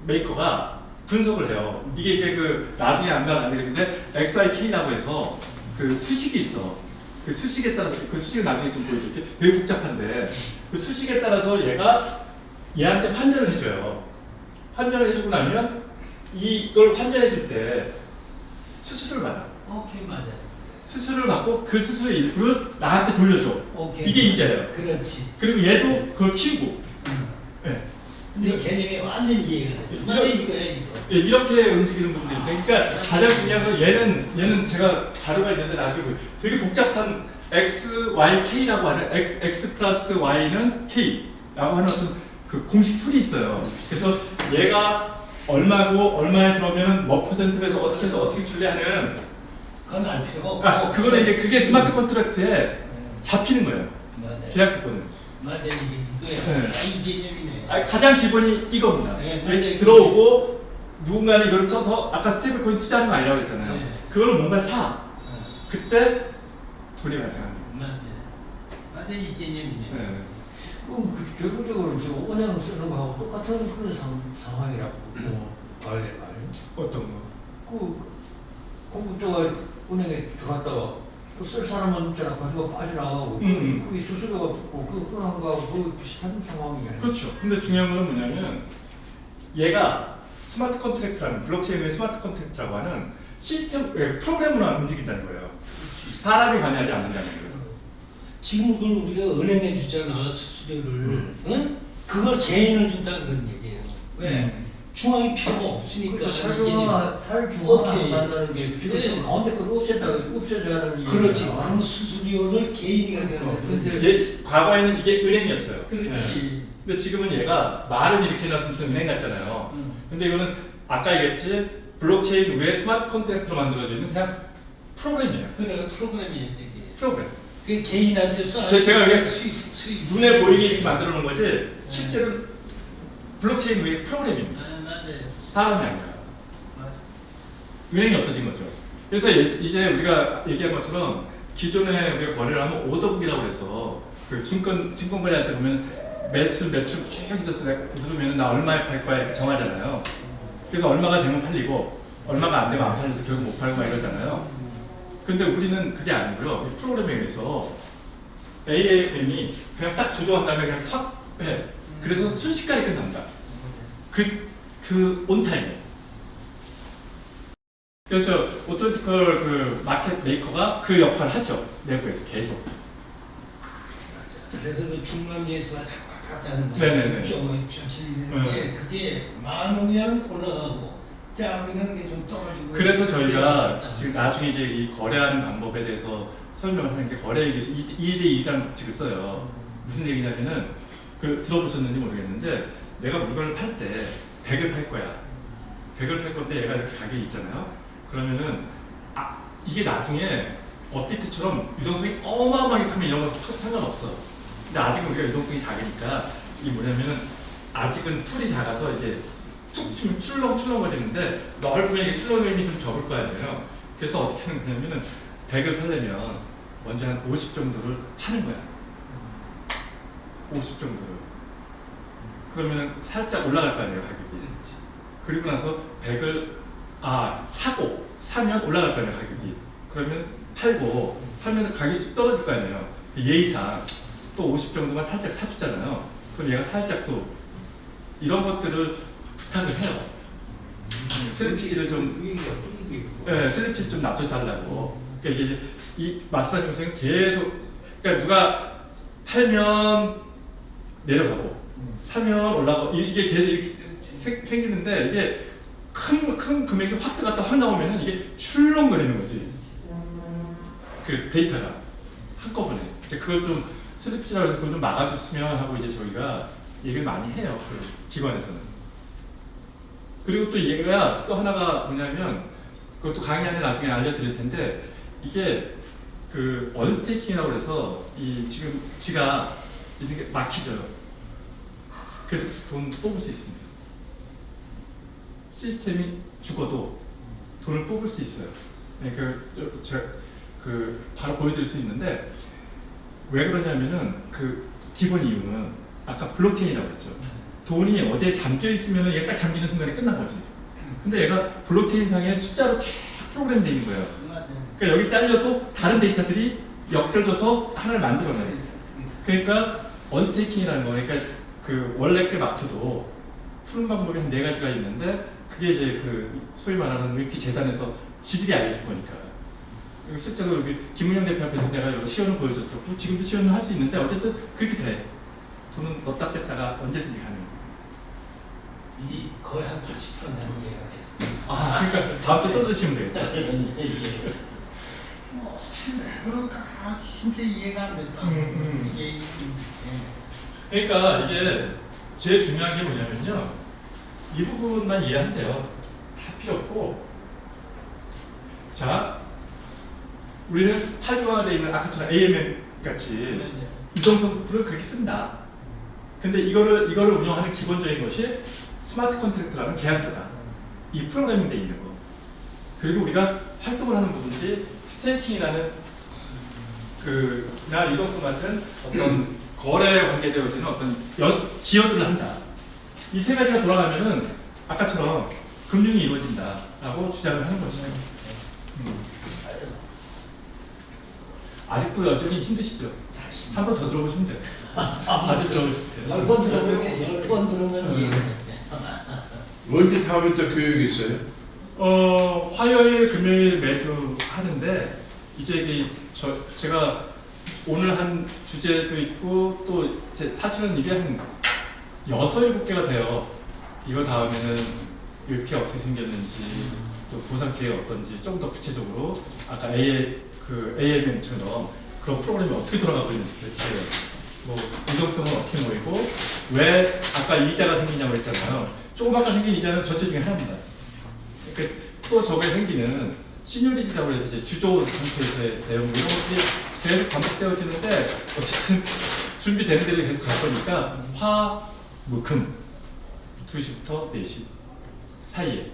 메이커가 분석을 해요. 이게 이제 그 나중에 안 되겠는데 XIK라고 해서 그 수식이 있어. 그 수식에 따라서 그 수식은 나중에 좀 보여줄게. 되게 복잡한데 그 수식에 따라서 얘가 얘한테 환전을 해줘요. 환전을 해주고 나면 이걸 환전해줄 때 수수료를 받아. 오케이, 맞아. 수수료를 받고 그 수수료 일부를 나한테 돌려줘. 오케이. 이게 이자예요. 그렇지. 그리고 얘도 그걸 키우고. 네. 근데 개념이 완전히 이해가 됐어. 완전히 이거야 이거. 예, 이렇게 움직이는 부분들이 있어요. 그러니까 가장 중요한 건 얘는 제가 자료가 있는데 나중에 되게 복잡한 x, y, k라고 하는 x 플러스 y는 k라고 하는 어떤 그 공식 툴이 있어요. 그래서 얘가 얼마고 얼마에 들어오면 몇 퍼센트에서 어떻게 해서 어떻게 줄래하는 그건 알 필요가 없고. 그거는 이제 그게 스마트 컨트랙트에 잡히는 거예요. 맞아. 계약 조건은. 맞아 이게 이거야. 네. 이 개념이네. 가장 기본이 이겁니다. 네, 맞아요. 들어오고 누군가는 이걸 써서 아까 스테이블 코인 투자하는 거 아니라고 했잖아요. 네. 그걸 뭔가 사. 어, 그때 돈이 발생합니다. 맞아. 맞아 이 개념이네. 네. 그럼 결국적으로 지금 은행 쓰는 거하고 똑같은 그런 상황이라고 봐야 될 거 아니에요? 어떤 거? 공급자가 은행에 들어갔다가 또 쓸 사람은 있잖아 가지고 빠져나가고 그게 수수료가 붙고 그 은행하고 그 비슷한 상황이에요. 그렇죠. 근데 중요한 건 뭐냐면 얘가 스마트 컨트랙트라는 블록체인의 스마트 컨트랙트라고 하는 시스템 프로그램으로 움직인다는 거예요. 사람이 관여하지 않는다는 거예요. 지금 그걸 우리가 은행에 주잖아 수수료를. 응? 그걸 개인을 준다 그런 얘기예요. 왜? 중앙이 필요가 없으니까. 탈중앙한다는 게 지금 네. 가운데 걸 없애줘야 하는 그렇지. 얘기야. 그 수수료를 개인이 가져가는 거야. 과거에는 이게 은행이었어요. 그렇지. 근데 지금은 얘가 말은 이렇게 해놔서 무슨 은행 같잖아요. 근데 이거는 아까 얘기했지 블록체인 위에 스마트 컨트랙트로 만들어져 있는 그냥 프로그램이에요. 그래 프로그램이야 이게. 프로그램. 그 개인한테 써. 제가 이게 수익. 눈에 보이게 이렇게 만들어 놓은 거지 실제로는 블록체인 위에 프로그램입니다. 맞아요. 사람이 아니라 맞아. 은행이 없어진 거죠. 그래서 이제 우리가 얘기한 것처럼 기존에 우리가 거래를 하면 오더북이라고 해서 그 증권 거래할 때 보면 매출 쭉 있었어. 누르면 나 얼마에 팔 거야 이렇게 정하잖아요. 그래서 얼마가 되면 팔리고 얼마가 안 되면 안 팔려서 결국 못 팔고 막 이러잖아요. 근데 우리는 그게 아니고요. 이 프로그램에 의해서 AAM이 그냥 딱 조정한 다음에 그냥 탁 빼. 그래서 순식간에 끝납니다. 그 온타임. 그래서 오토리티컬 그 마켓 메이커가 그 역할을 하죠. 내부에서 계속. 그래서 그 중간 예수가 같다는 네네네. 게 그게 많으면 올라가고 작으면 그게 좀 떨어지고. 그래서 저희가 지금 나중에 이제 이 거래하는 방법에 대해서 설명을 하는 게 거래일에서 2대2라는 법칙을 써요. 무슨 얘기냐면은 그 들어보셨는지 모르겠는데 내가 물건을 팔 때 100을 팔 거야. 100을 팔 건데 얘가 이렇게 가격이 있잖아요. 그러면은 이게 나중에 업비트처럼 유동성이 어마어마하게 크면 이런 건 상관없어. 근데 아직은 우리가 유동성이 작으니까 이게 뭐냐면은 아직은 풀이 작아서 이제 툭 치면 출렁출렁거리는데 넓으면 이게 출렁임이 좀 적을 거 아니에요. 그래서 어떻게 하는 거냐면은 100을 팔려면 먼저 한 50 정도를 파는 거야. 50 정도를. 그러면 살짝 올라갈 거 아니에요, 가격이. 그리고 나서 100을 사면 올라갈 거 아니에요, 가격이. 그러면 팔면 가격이 쭉 떨어질 거 아니에요. 예의상 또 50 정도만 살짝 사주잖아요. 그럼 얘가 살짝 또 이런 것들을 부탁을 해요. 슬리피지를 좀, 슬리피지 좀 낮춰달라고. 그러니까 이게 이 말씀하신 것은 계속, 그러니까 누가 팔면 내려가고, 사면 올라가고, 이게 계속 이렇게 생기는데, 이게 큰 금액이 확 들어갔다 확 나오면은 이게 출렁거리는 거지. 그 데이터가 한꺼번에. 이제 그걸 좀 슬리피지라고 해서 그걸 좀 막아줬으면 하고 이제 저희가 얘기를 많이 해요. 그 기관에서는. 그리고 또 얘가 또 하나가 뭐냐면 그것도 강의 안에 나중에 알려드릴 텐데 이게 그 언스테이킹이라고 해서 이 지금 지가 이렇게 막히죠. 그래도 돈 뽑을 수 있습니다. 시스템이 죽어도 돈을 뽑을 수 있어요. 네, 제가 바로 보여드릴 수 있는데 왜 그러냐면은 그 기본 이유는 아까 블록체인이라고 했죠. 돈이 어디에 잠겨 있으면 얘가 딱 잠기는 순간에 끝난 거지. 근데 얘가 블록체인 상에 숫자로 쫙 프로그램 되어 있는 거예요. 그러니까 여기 잘려도 다른 데이터들이 엮여져서 하나를 만들어내요. 그러니까 언스테이킹이라는 거, 그러니까 그 원래 게 막혀도 푸는 방법이 한 4가지가 있는데 그게 이제 그 소위 말하는 위키 재단에서 지들이 알려줄 거니까. 실제로 여기 김은영 대표 앞에서 내가 여기 시연을 보여줬었고 지금도 시연을 할 수 있는데 어쨌든 그렇게 돼. 돈은 넣었다 뺐다가 언제든지 가능해. 이 거의 한 80%는 이해가 됐어요. 아, 그러니까 다음 주에 또 드시면 되겠다. 그러니까 진짜 이해가 안 됐다. 이게 그러니까 이게 제일 중요한 게 뭐냐면요. 이 부분만 이해하면 돼요. 다 필요 없고. 자, 우리는 8중앙에 있는 아까처럼 AMM 같이 이동성 풀을 그렇게 쓴다. 근데 이거를 운영하는 기본적인 것이 스마트 컨트랙트라는 계약서다. 이 프로그래밍 돼 있는 거. 그리고 우리가 활동을 하는 부분들이 스테이킹이라는 나 이동성 같은 어떤 거래에 관계되어지는 어떤 기여들을 한다. 이 세 가지가 돌아가면은 아까처럼 금융이 이루어진다라고 주장을 하는 것이죠. 아직도 여전히 힘드시죠? 한 번 더 들어보시면 돼요. 자주 들어보시면 돼요. 10번 들으면 10번 들으면 이해가 돼. 언제 다음에 또 교육이 있어요? 화요일, 금요일 매주 하는데 이제 제가 오늘 한 주제도 있고 또 사실은 이게 한 6, 7개가 돼요. 이거 다음에는 이렇게 어떻게 생겼는지 또 보상체가 어떤지 좀 더 구체적으로 아까 AMM처럼 그런 프로그램이 어떻게 돌아가고 있는지 도대체 뭐 유동성은 어떻게 모이고 왜 아까 이자가 생기냐고 했잖아요. 조그맣게 생긴 이자는 전체 중에 하나입니다. 그러니까 또 저게 생기는 시뇰리지라고 해서 이제 주조 상태에서의 내용 이런 것들이 계속 반복되어지는데 어쨌든 준비되는 대로 계속 갈 거니까 화, 목, 금 2시부터 4시 사이에